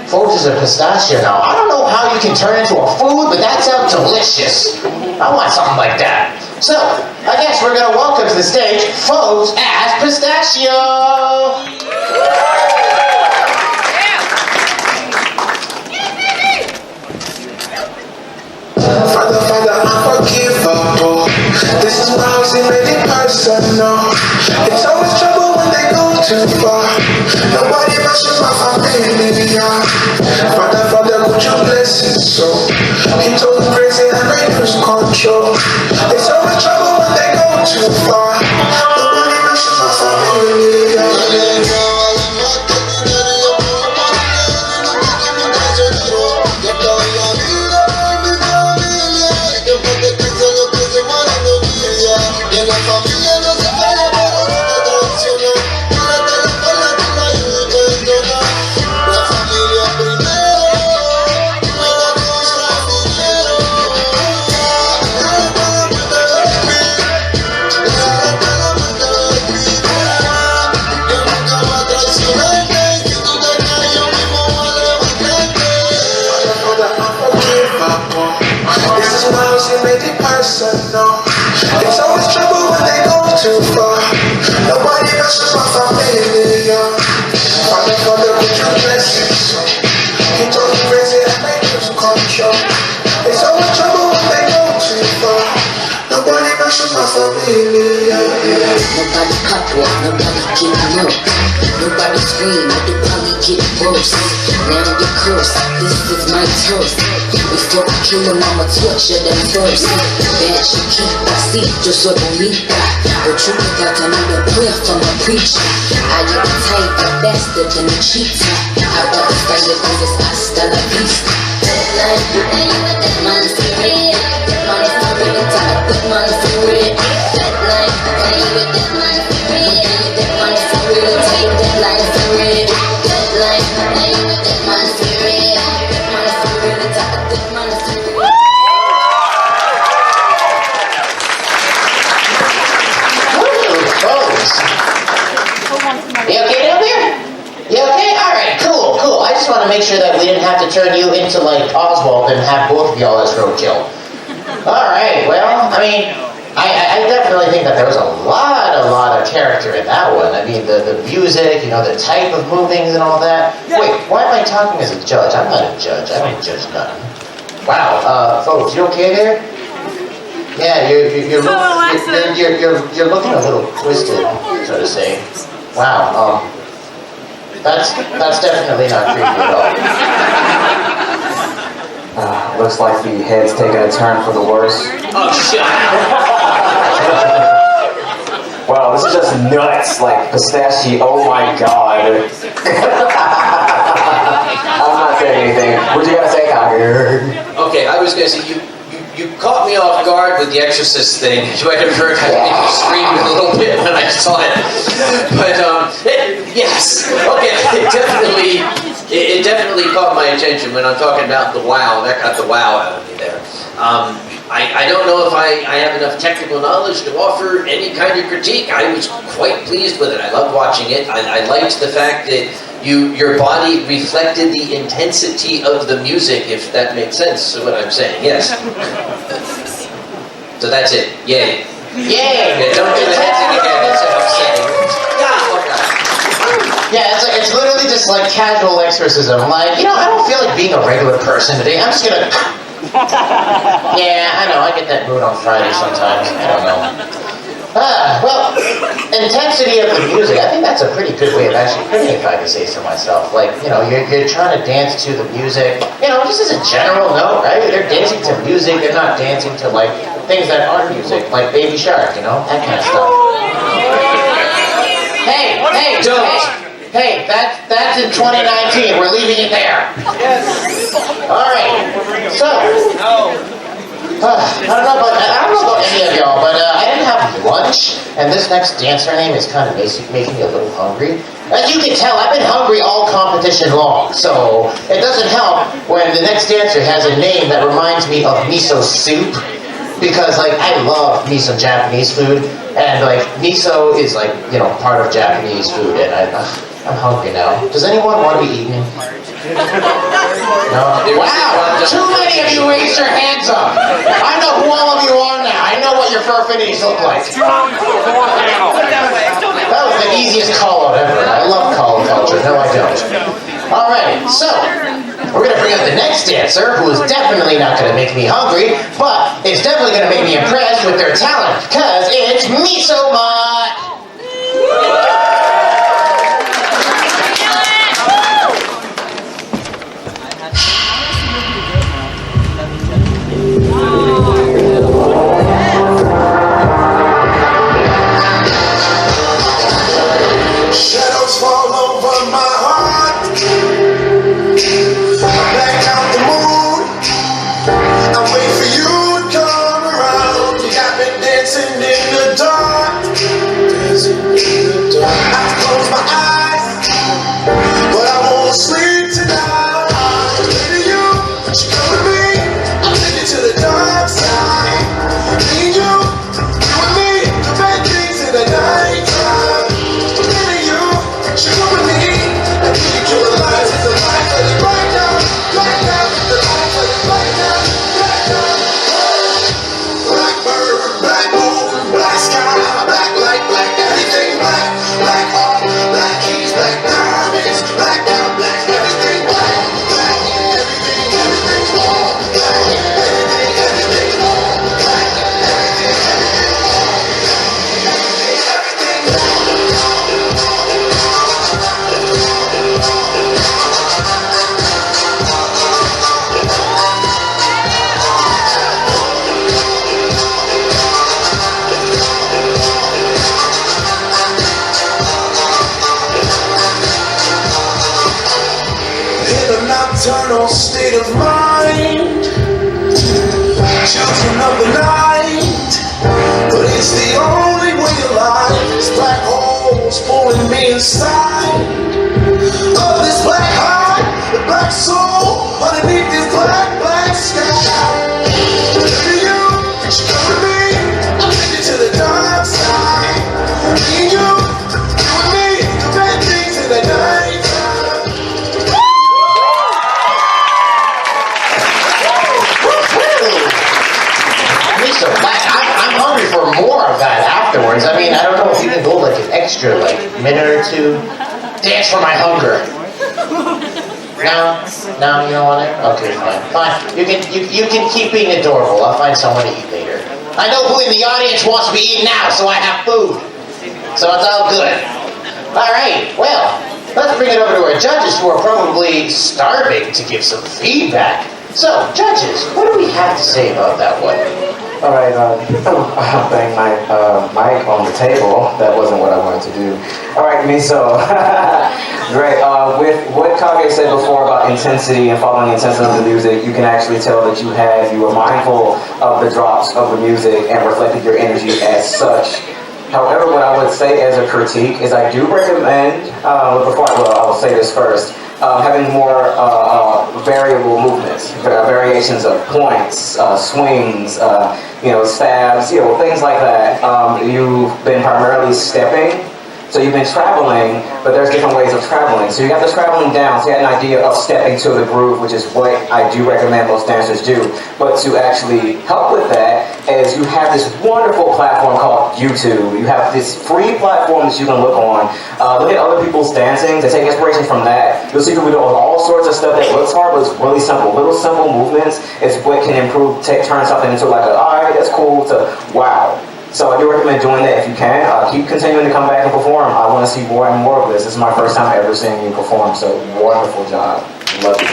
Foes is a pistachio now. I don't know how you can turn into a food, but that sounds delicious. I want something like that. So, I guess we're going to welcome to the stage Foes as Pistachio! Father, unforgivable. This is my house, it made it personal. It's always trouble when they go too far. Nobody mentions my familia. Father, could you bless his soul? He told me crazy and I lose control. It's always trouble when they go too far. Nobody mentions my familia. Personal. It's always trouble when they go too far. Nobody mentions my familia. Father, could you bless his soul? He told me crazy and I lose control. It's always trouble when they go too far. Nobody mentions my familia. Nobody pop off, nobody get milk. Nobody scream, but they probably get worse. Now you curse, this is my turf. Before I kill them, I'ma torture them first. That you keep, I see, just so bonita. But you got to need a prayer from a preacher. I get the type of bastard than a cheetah. I rather stand the business, hasta la vista. Like, and you with that money for real. Money for real, time to put money for real. Like, and you with that money for real. That money for real, take that line for real. Like, and you with that money for real. That money for real, time to put money for real. You okay down there? You okay? Alright, cool. I just want to make sure that we didn't have to turn you into like Oswald and have both of y'all as roadkill. Alright, well, I mean, I definitely think that there was a lot of character in that one. I mean, the music, the type of movings and all that. Wait, why am I talking as a judge? I'm not a judge. I don't judge nothing. Wow, folks, you okay there? Yeah, you're looking a little twisted, so to say. Wow, that's definitely not creepy at all. Looks like the head's taking a turn for the worse. Oh, shit. Wow, this is just nuts, like pistachio, oh my god. I'm not saying anything. What you gotta say, Cocker? Okay, I was gonna say, you caught me off guard with the Exorcist thing. You might have heard I screamed a little bit when I saw it. But, yes. Okay. definitely caught my attention when I'm talking about the wow. That got the wow out of me there. I don't know if I have enough technical knowledge to offer any kind of critique. I was quite pleased with it. I loved watching it. I liked the fact that your body reflected the intensity of the music, if that makes sense to what I'm saying. Yes. So that's it. Yay. Yay! Yeah, don't do the heads in again. That's what I'm saying. Yeah, it's literally just like casual exorcism. Like, you know, I don't feel like being a regular person today. I'm just gonna... Yeah, I know, I get that mood on Friday sometimes. I don't know. Well, intensity of the music, I think that's a pretty good way of actually putting it, if I can say so myself. Like, you know, you're trying to dance to the music, you know, just as a general note, right? They're dancing to music, they're not dancing to, like, things that aren't music, like Baby Shark, you know, that kind of stuff. Hey, that's in 2019. We're leaving it there. Yes. All right. So, I don't know about any of y'all, but I didn't have lunch, and this next dancer name is kind of making me a little hungry. As you can tell, I've been hungry all competition long, so it doesn't help when the next dancer has a name that reminds me of miso soup. Because, like, I love miso Japanese food, and, like, miso is, like, you know, part of Japanese food, and I'm hungry now. Does anyone want to be eaten? No? Wow! Too many of you raised your hands up! I know who all of you are now. I know what your furfinnies look like. That was the easiest call-out ever. I love call culture. No, I don't. Alright, so... we're going to bring up the next dancer, who is definitely not going to make me hungry, but is definitely going to make me impressed with their talent, because it's Miso Mutt! Shadows fall over my heart. Black out the moon. I wait for you to come around. You got me dancing in the dark. I close my eyes, but I won't sleep tonight. Baby, you come with me. I'll take you to the dark side. Me and you and me, the bad things in the night time. Baby, you come with me. I need you to realize it's the life of the right now. Right now, the life of the right now. Right now. Blackbird, black moon, black sky, black light, black everything black. Black heart, black keys, black diamonds, black out, black everything black. Black everything, everything's all black. Everything all black. Everything all everything black. In a nocturnal state of mind, children of the night, but it's the only way of life. These black holes pulling me inside of this black heart, the black soul underneath this black, black sky. Baby, you come with me, I'll take you to the dark side. Me and you and me, the bad things in the night. Miso, I'm hungry for more of that afterwards. I mean, I don't know if you can go like an extra, like, minute or two. Dance for my hunger. No, you don't want it? Okay, fine. You can keep being adorable. I'll find someone to eat later. I know who in the audience wants to be eaten now, so I have food. So it's all good. Alright, well, let's bring it over to our judges, who are probably starving to give some feedback. So, judges, what do we have to say about that one? All right, I'll bang my mic on the table. That wasn't what I wanted to do. All right, Miso. Great. With what Kage said before about intensity and following the intensity of the music, you can actually tell that you were mindful of the drops of the music and reflected your energy as such. However, what I would say as a critique is I do recommend, I will say this first, having more variable movements, variations of points, swings, stabs, things like that. You've been primarily stepping. So you've been traveling, but there's different ways of traveling. So you got the traveling down, so you had an idea of stepping to the groove, which is what I do recommend most dancers do. But to actually help with that is you have this wonderful platform called YouTube. You have this free platform that you can look on. Look at other people's dancing to take inspiration from that. You'll see people doing all sorts of stuff that looks hard, but it's really simple. Little simple movements is what can improve, turn something into like alright, that's cool, to wow. So I do recommend doing that if you can. Keep continuing to come back and perform. I want to see more and more of this. This is my first time ever seeing you perform, so wonderful job. Love you.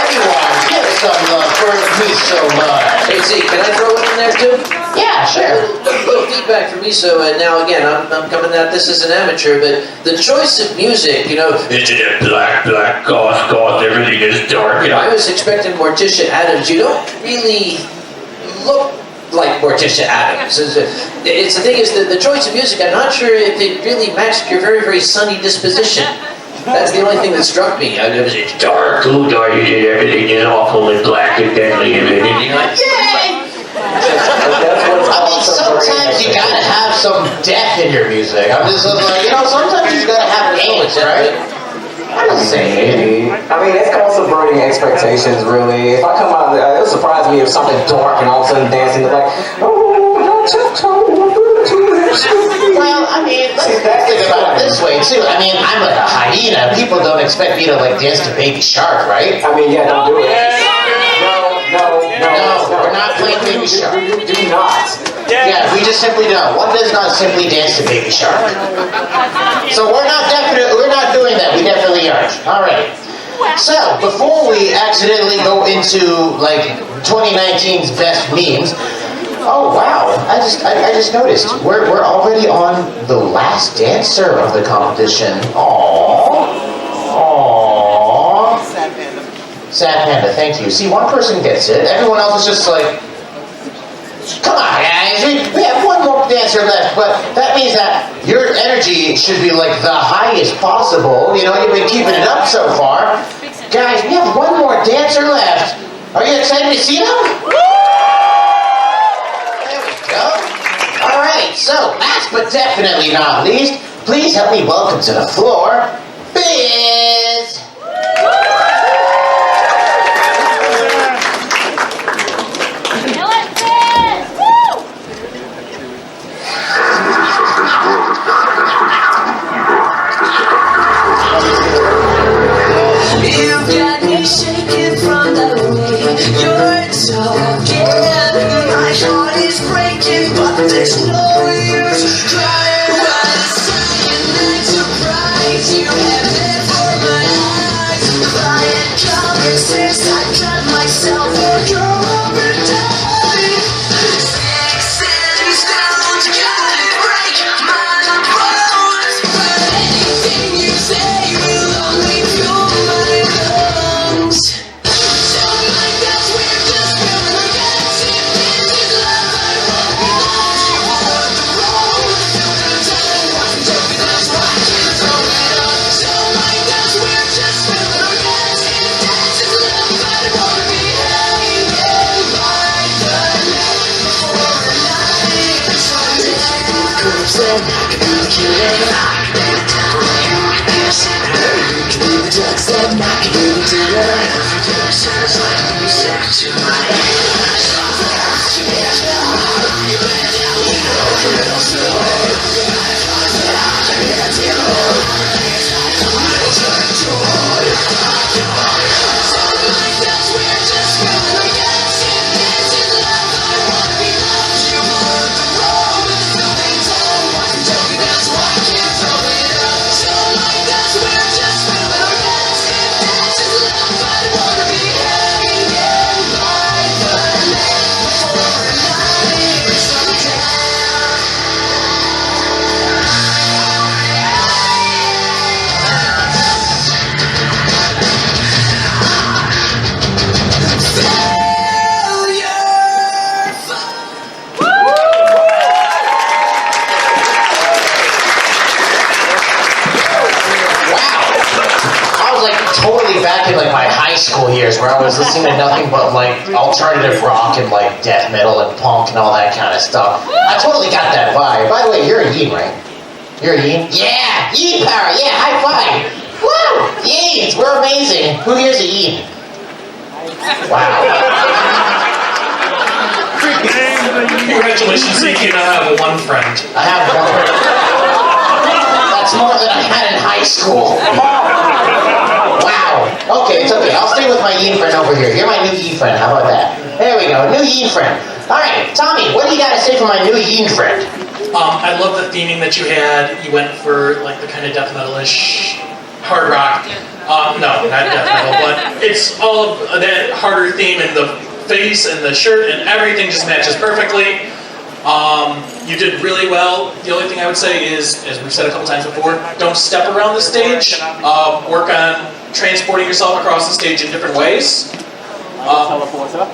Everyone, give some love for Miso Mud. Hey, Z, can I throw it in there too? Yeah, sure. A little feedback from Miso, and now again, I'm coming at this as an amateur, but the choice of music, isn't it black, goth, everything is dark. I was expecting Morticia Adams. You don't really look like Morticia Adams. It's the thing is that the choice of music, I'm not sure if it really matched your very, very sunny disposition. That's the only thing that struck me. It's dark, everything is awful and black and deadly and everything. You're like, yay! I mean, sometimes you gotta have some depth in your music. I'm just like, sometimes you gotta have angst, right? I'm saying. I mean, it's called subverting expectations, really. If I come out, it'll surprise me if something dark and all of a sudden dancing is like, well, I mean, let's think about it this way, too. I mean, I'm like a hyena. People don't expect me to, dance to Baby Shark, right? I mean, yeah, don't do it. No, we're not playing Baby Shark. Do not. Yeah, we just simply don't. One does not simply dance to Baby Shark. So we're not doing that. We definitely aren't. All right. So before we accidentally go into 2019's best memes, oh wow! I just noticed we're already on the last dancer of the competition. Aww. Sad Panda, thank you. See, one person gets it. Everyone else is just like, come on, guys. We have one more dancer left, but that means that your energy should be the highest possible. You've been keeping it up so far. Guys, we have one more dancer left. Are you excited to see them? There we go. All right, so last but definitely not least, please help me welcome to the floor, Biz. You got me shaking from the way you're talking. My heart is breaking, but there's no use trying. But it's saying surprise you have it for my eyes. Quiet common sense, I got myself for your overdone. 6 stones, gotta break my bones. But anything you say will only fuel my lungs. So my guts, we're just feeling like guts. If this is love, I won't be lost. You want the road, feel the time. Watch me take it, that's why I can't throw it up. So my guts, we're just feeling like guts. If this is love, I won't be hanging by the neck for a night. Someday you could have said I could be the killer. I could be the devil, you could be the sinner. You could be the drug said I could be the dealer. Every day sounds like music to my ears. back in like my high school years where I was listening to nothing but like alternative rock and like death metal and punk and all that kind of stuff. I totally got that vibe. By the way, you're a Yin, right? You're a Yin? Yeah! Yin power! Yeah, high five! Woo! Yins! We're amazing! Who here's a Yin? Wow. Congratulations, Zeke, you now have one friend. I have one. That's more than I had in high school. Wow. Okay, it's okay. I'll stay with my Yin friend over here. You're my new Yin friend. How about that? There we go. New Yin friend. All right, Tommy, what do you got to say for my new Yin friend? I love the theming that you had. You went for like the kind of death metal-ish hard rock. No, not death metal, but it's all of that harder theme in the face and the shirt and everything just matches perfectly. You did really well. The only thing I would say is, as we've said a couple times before, don't step around the stage. Work on transporting yourself across the stage in different ways. Teleporter?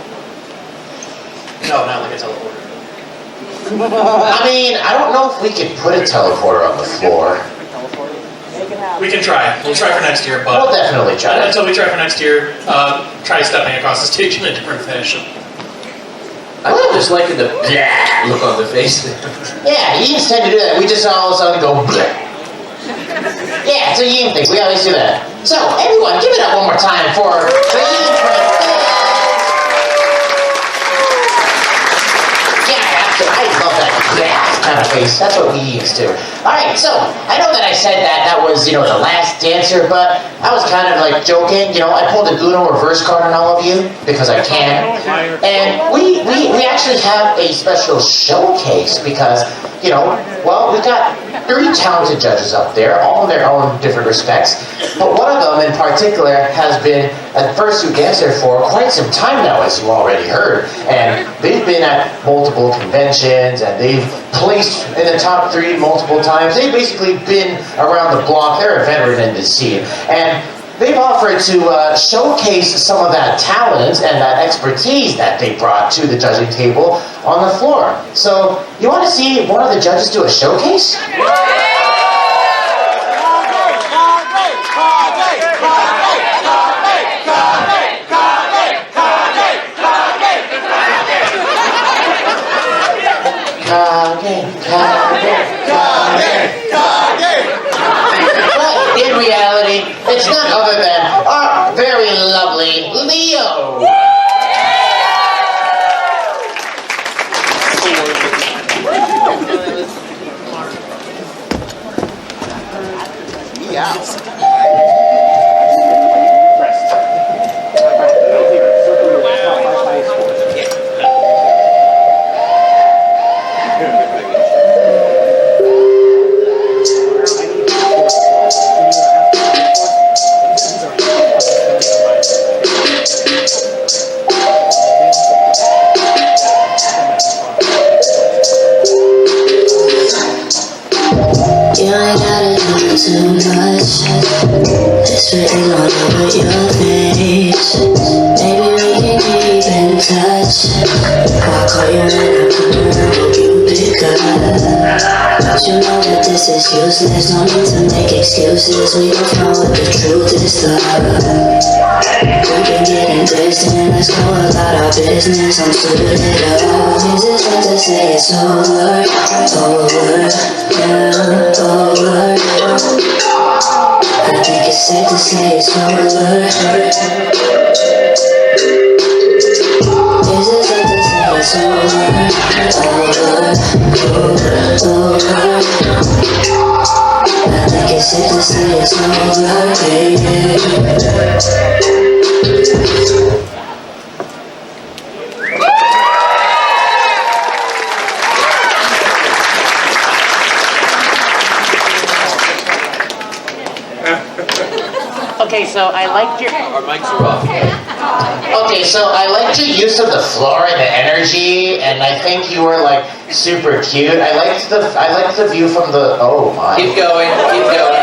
No, not like a teleporter. I mean, I don't know if we could put a teleporter on the floor. We can try. We'll try for next year, but we'll definitely try. Until we try for next year, try stepping across the stage in a different fashion. I'm just liking the look on the face. Yeah, Yins tend to do that. We just all of a sudden go bleh. Yeah, it's a Yin thing. We always do that. So, everyone, give it up one more time for the Yin friend. I love that kind of face. That's what we Yins do. Alright, so, I know that I said that was, the last dancer, but I was kind of like joking. I pulled an Uno reverse card on all of you, because I can. And we actually have a special showcase, because, we've got 3 talented judges up there, all in their own different respects. But one of them in particular has been a fursuit dancer for quite some time now, as you already heard. And they've been at multiple conventions, and they've placed in the top 3 multiple times. They've basically been around the block. They're a veteran in this scene. And they've offered to showcase some of that talent and that expertise that they brought to the judging table on the floor. So, you want to see one of the judges do a showcase? But in reality, it's none other than our very lovely Leo. You ain't gotta do too much. It's written all over your face. Maybe we can keep in touch. I'll call you when I come around, hope you pick up. But you know that this is useless. No need to make excuses. We both know what the truth is, love. We've been getting distant. Let's go about our business. I'm suited up. Is it safe to say it's over? Over, yeah, over. I think it's safe to say it's over. Is it safe to say it's over? Over. I think it's safe to say it's over, yeah. Okay, so I liked your... Our mics are off. Okay, so I liked your use of the floor and the energy, and I think you were like super cute. I liked the view from the. Oh my! Keep going. Keep going.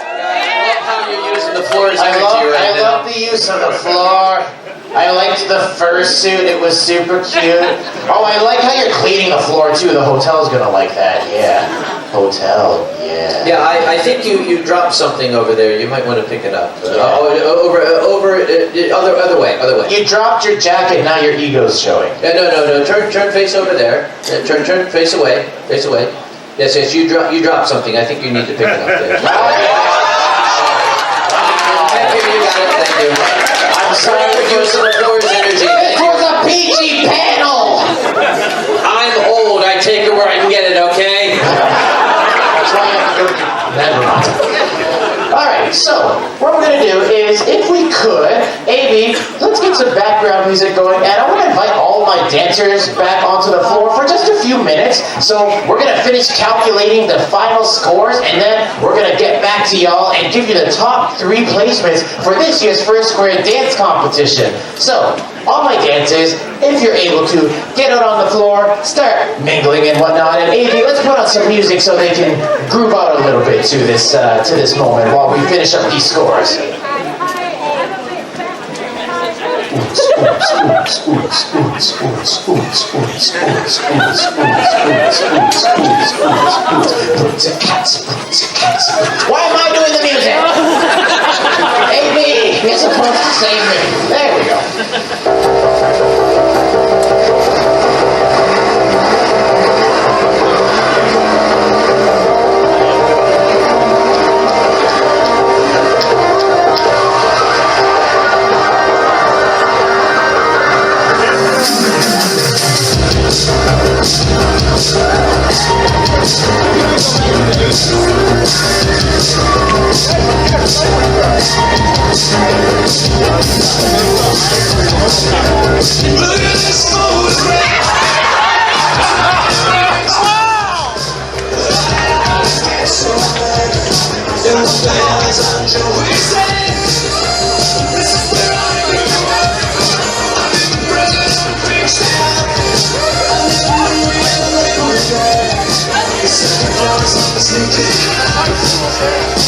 I love how you're using the floor as energy right now. I love the use of the floor. I liked the fursuit. It was super cute. Oh, I like how you're cleaning the floor too. The hotel's gonna like that. Yeah. Hotel. Yeah. Yeah, I think you dropped something over there. You might want to pick it up. Other way. You dropped your jacket. Now your ego's showing. No. Turn face over there. Turn face away. Face away. Yes. You dropped something. I think you need to pick it up there. Thank you. Thank you. I'm sorry for using the floor's energy. This was a PG panel. I'm old. I take it where I can get it. Okay. That's why I have to go. Never mind. All right. So what we're gonna do is, if we could, AB, let's get some background music going, and I want to invite all my dancers back onto the floor for just a few minutes. So we're gonna finish calculating the final scores, and then we're gonna get back to y'all and give you the top 3 placements for this year's FurSquared dance competition. So all my dancers, if you're able to, get out on the floor, start mingling and whatnot. And AB, let's put on some music so they can groove out a little bit to this moment while we finish up these scores. Why am I doing the music? AB, you're supposed to save me. There we go.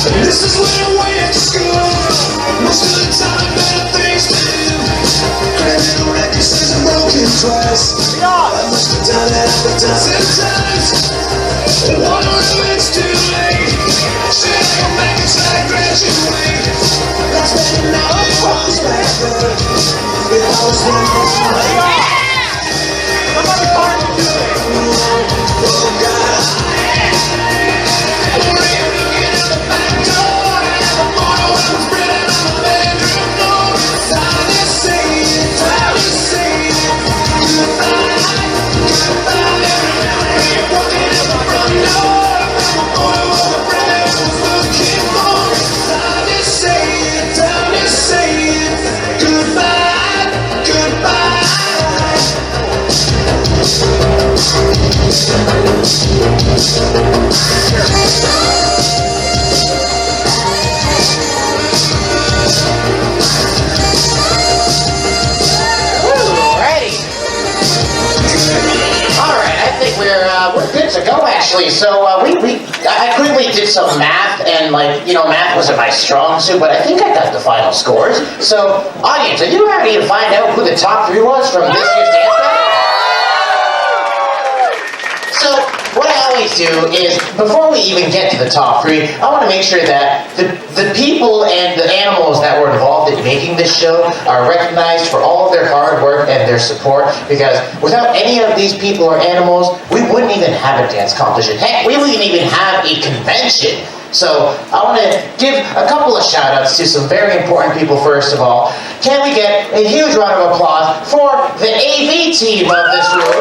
This is when I went to school. Most of the time, better things to do. Credit the record says I'm broken twice. I must have done that a dozen times. Wonder if it's too late. Should I go back and try to graduate? That's better now than it was back then. If I was one more. Somebody find me today. Oh God. So I quickly did some math, and math wasn't my strong suit, but I think I got the final scores. So, audience, are you ready to find out who the top 3 was from this year's dance battle? So, what I always do is, before we even get to the top 3, I want to make sure that the people and the animals that were involved in making this show are recognized for all of their hard work and their support, because without any of these people or animals, we wouldn't even have a dance competition. Heck, we wouldn't even have a convention. So I want to give a couple of shout outs to some very important people. First of all, can we get a huge round of applause for the AV team of this room?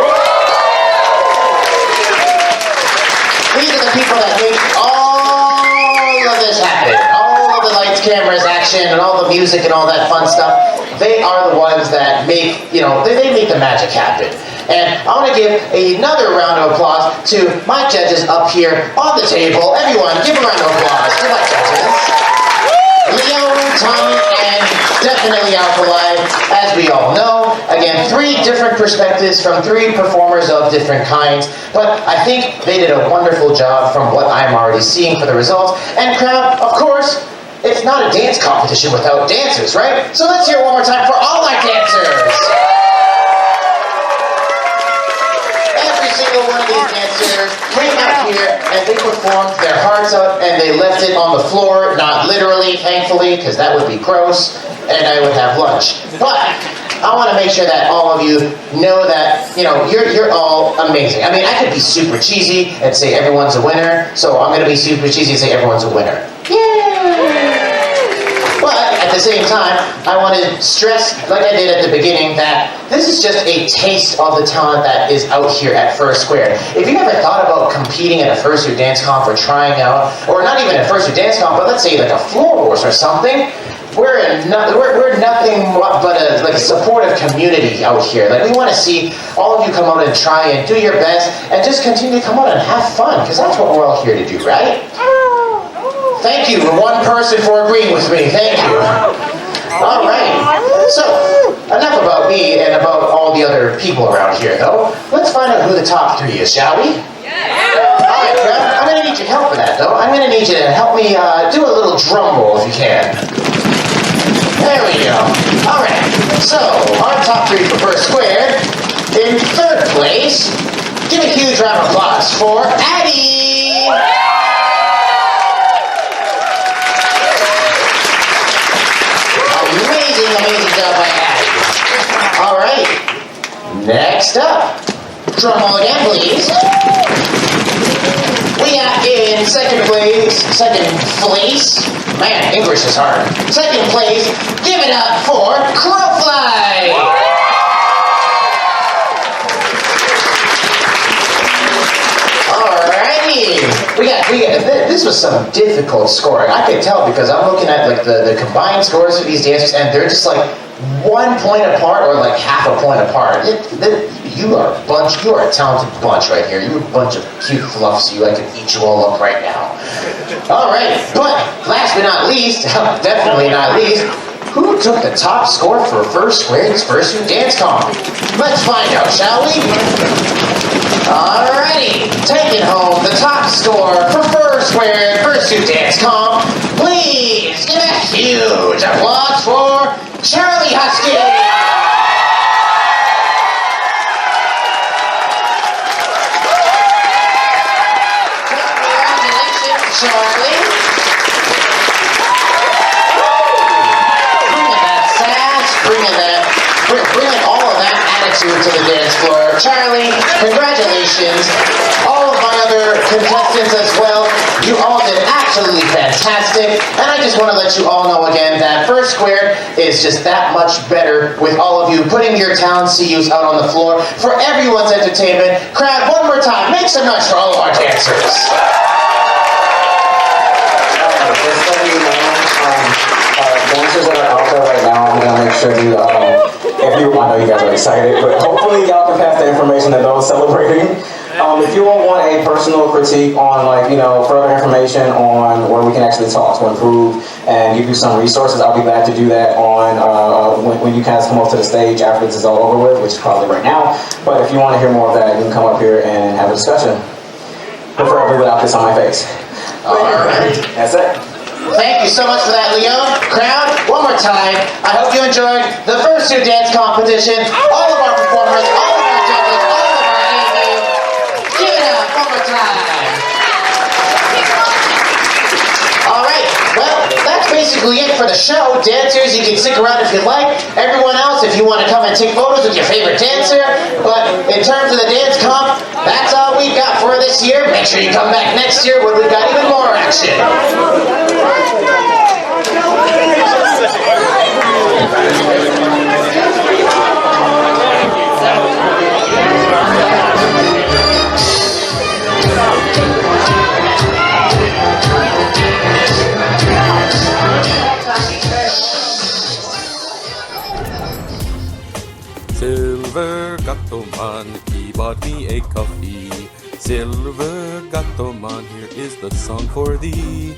These are the people that make all of this happen. All of the lights, cameras, action, and all the music and all that fun stuff. They are the ones that make, they make the magic happen. And I want to give another round of applause to my judges up here on the table. Everyone, give a round of applause to my judges. Leo, Tommy, and definitely Alkali, as we all know. Again, 3 different perspectives from 3 performers of different kinds. But I think they did a wonderful job from what I'm already seeing for the results. And crowd, of course, it's not a dance competition without dancers, right? So let's hear it one more time for all our dancers. Every single one of these dancers came out here and they performed their hearts out and they left it on the floor, not literally, thankfully, because that would be gross, and I would have lunch. But I want to make sure that all of you know that, you're all amazing. I mean, I could be super cheesy and say everyone's a winner, so I'm going to be super cheesy and say everyone's a winner. Yay! But at the same time, I want to stress, like I did at the beginning, that this is just a taste of the talent that is out here at FurSquared. If you ever thought about competing at a Fursuit Dance Comp or trying out, or not even a Fursuit Dance Comp, but let's say like a floor wars or something, we're nothing but a supportive community out here. Like, we want to see all of you come out and try and do your best and just continue to come out and have fun, because that's what we're all here to do, right? Thank you, one person, for agreeing with me. Thank you. All right. So, enough about me and about all the other people around here, though. Let's find out who the top 3 is, shall we? All right, Fred. I'm going to need your help for that, though. I'm going to need you to help me do a little drum roll, if you can. There we go. All right. So, our top 3 for FurSquared. In 3rd place, give a huge round of applause for Addie. Amazing job by Addie. All right. Next up, drum roll again, please. We got in second place. Man, English is hard. 2nd place, give it up for Crowfly. We got, this was some difficult scoring. I could tell because I'm looking at like the combined scores for these dancers, and they're just like 1 point apart or like half a point apart. You are a talented bunch right here. You're a bunch of cute fluffs. I can eat you all up right now. All right, but last but not least, definitely not least, who took the top score for FurSquared's Fursuit Dance Comp? Let's find out, shall we? Alrighty, taking home the top score for FurSquared Fursuit Dance Comp. Please give a huge applause for Charlie Husky. Congratulations, Charlie. Bringing all of that attitude to the dance floor. Charlie, congratulations. All of my other contestants as well. You all did absolutely fantastic. And I just want to let you all know again that FurSquared is just that much better with all of you putting your talents to use out on the floor for everyone's entertainment. Crowd, one more time, make some noise for all of our dancers. Just so you know, dancers that are out there right now, I'm going to make sure you, I know you guys are excited, but hopefully y'all can pass the information to those celebrating. If you all want a personal critique on, further information on where we can actually talk to improve and give you some resources, I'll be glad to do that on when you guys come up to the stage after this is all over with, which is probably right now. But if you want to hear more of that, you can come up here and have a discussion. Preferably without this on my face. All right. That's it. Thank you so much for that, Leon. Crowd, one more time. I hope you enjoyed the Fursuit Dance Competition. All of our performers, all of our judges, all of our AVs. Give it up one more time. All right, well, that's basically it for the show. Dancers, you can stick around if you like. Everyone else, if you want to come and take photos with your favorite dancer. But in terms of the dance comp, that's all we've got for this year. Make sure you come back next year when we've got even more action. Silver Gatoman, he bought me a coffee. Silver Gatoman, here is the song for thee.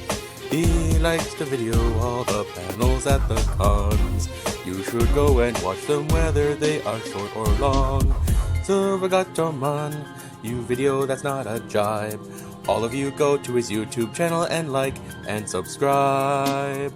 He likes to video all the panels at the cons. You should go and watch them whether they are short or long. Silver Gatoman, you video that's not a jibe. All of you go to his YouTube channel and like and subscribe.